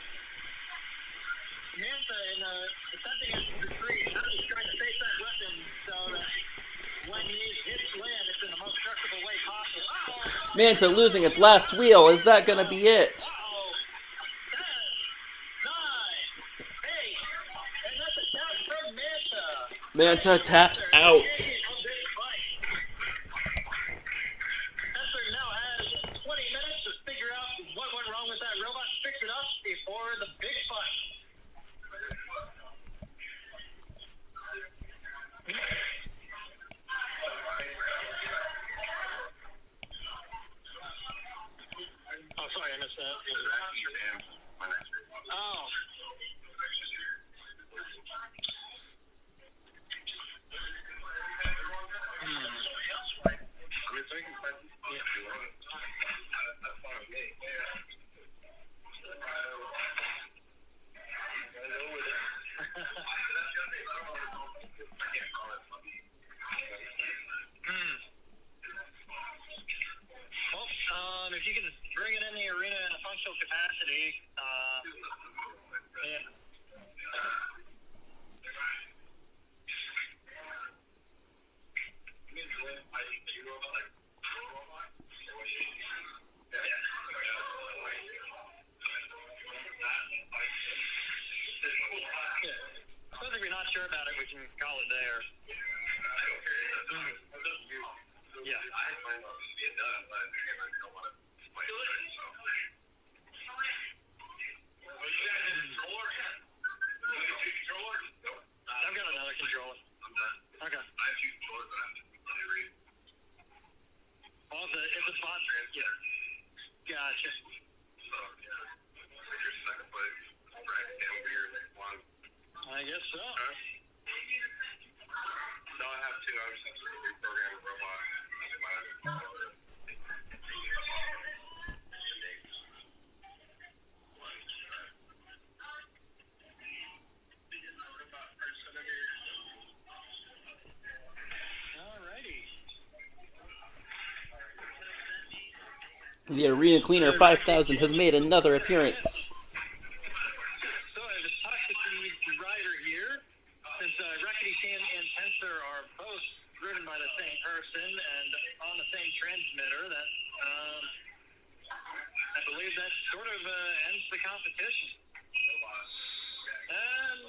Manta in attempting his retreat. Now he's trying to face that weapon so that when he hits land, it's in the most structural way possible. Uh-oh. Manta losing its last wheel. Is that going to be it? Uh-oh. 10, 9, 8, and that's a tap from Manta. Manta taps out. Tensor now has 20 minutes to figure out what went wrong with that robot, fix it up before the big fight. Oh, sorry, I missed that. Oh. Well, if you can bring it in the arena in a functional capacity, yeah. Suppose if you're not sure about it, we can call it there. Yeah. I've got another controller. Okay. Oh, it's a bot. Yeah. Gotcha. I guess so. No, I have two. I was just reprogrammed robot. Alrighty. The Arena Cleaner 5000 has made another appearance. So I was talking to the rider here, since Reckitt Tan and Tensor are both driven by the same person and on the same transmitter. That I believe that sort of ends the competition. And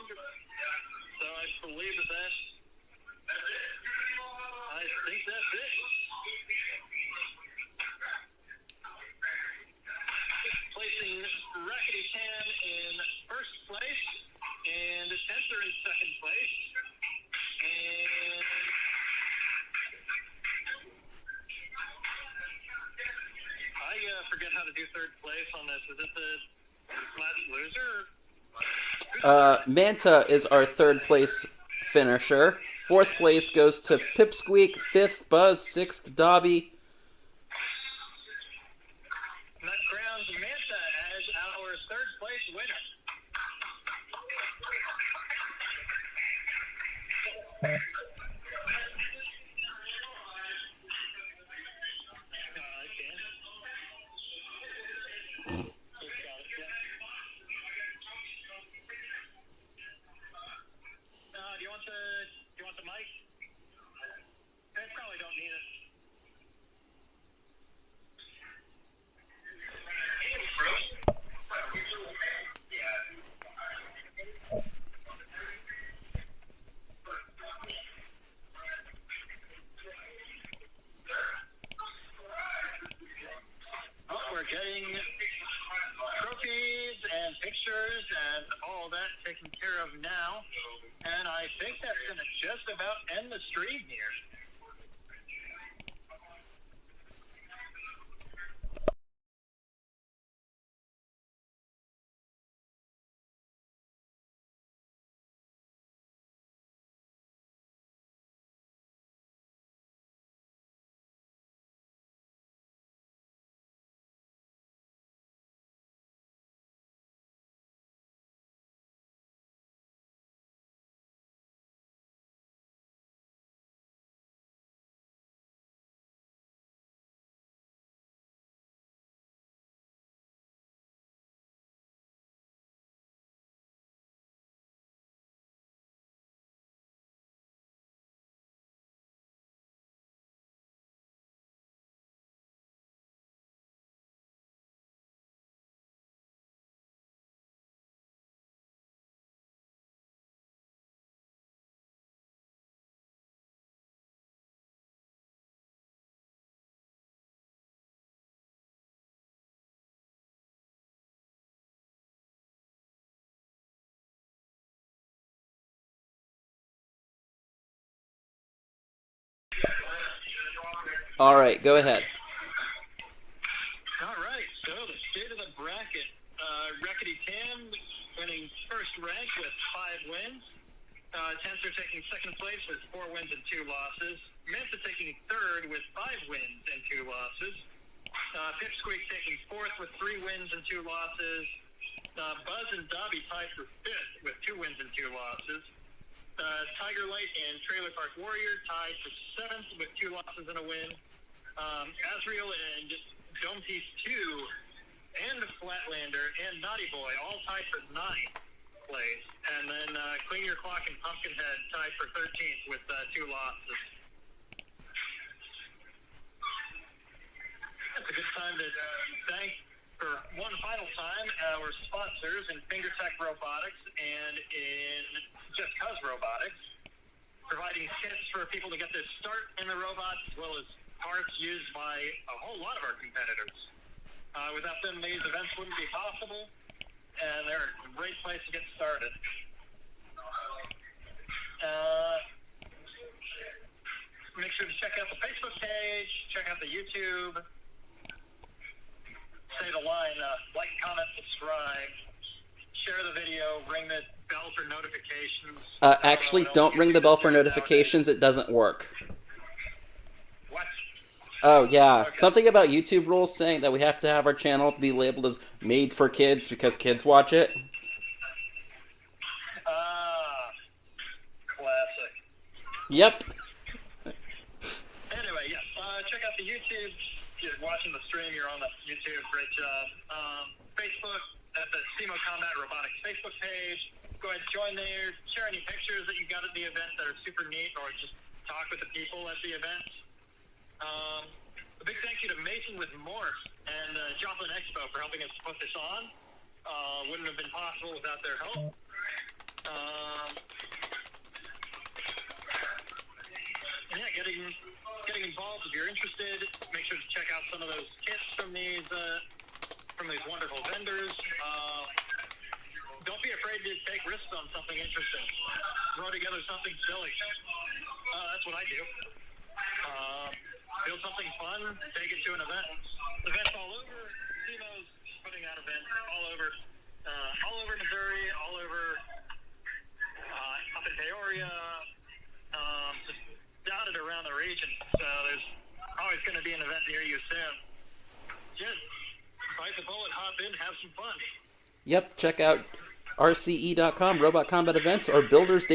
so I believe that I think that's it. Placing Reckitt Tan in first place and Tensor in second place. And I forget how to do third place on this. Is it the last loser? Manta is our third place finisher. Fourth place goes to Pipsqueak. Fifth, Buzz. Sixth, Dobby. And that crowns Manta as our third place winner. Do you want the mic? I probably don't need it. Oh, we're getting trophies and pictures and all that taken care of now. And I think that's going to just about end the stream here. All right, go ahead. All right, so the state of the bracket. Reckitt Tan winning first rank with 5 wins. Tensor taking second place with 4 wins and 2 losses. Manta taking third with 5 wins and 2 losses. Pipsqueak taking fourth with 3 wins and 2 losses. Buzz and Dobby tied for fifth with 2 wins and 2 losses. Tiger Light and Trailer Park Warrior tied for seventh with 2 losses and a win. Azriel and Dome Piece 2 and Flatlander and Naughty Boy all tied for 9th place. And then Clean Your Clock and Pumpkinhead tied for 13th with 2 losses. to thank for one final time our sponsors in Fingertech Robotics and in just Cuz Robotics, providing kits for people to get their start in the robots, as well as parts used by a whole lot of our competitors. Without them, these events wouldn't be possible, and they're a great place to get started. Make sure to check out the Facebook page, check out the YouTube. Say the line, like, comment, subscribe, share the video, ring the bell for notifications. Actually, don't ring the bell for notifications. It doesn't work. What? Oh, yeah. Okay. Something about YouTube rules saying that we have to have our channel be labeled as made for kids because kids watch it. Classic. Yep. Anyway, yes, check out the YouTube. If you're watching the stream, you're on the YouTube. Great job. Facebook, at the SEMO Combat Robotics Facebook page. Go ahead, join there. Share any pictures that you got at the event that are super neat, or just talk with the people at the event. A big thank you to Mason with MORF and Joplin Expo for helping us put this on. Wouldn't have been possible without their help. Yeah, getting involved if you're interested. Make sure to check out some of those kits from these wonderful vendors. Don't be afraid to take risks on something interesting. Throw together something silly. That's what I do. Build something fun, take it to an event. Events all over. SEMO's putting out events all over Missouri, all over up in Peoria, just dotted around the region. So there's always going to be an event near you soon. Just bite the bullet, hop in, have some fun. Yep, check out rce.com, Robot Combat Events, or Builders Day.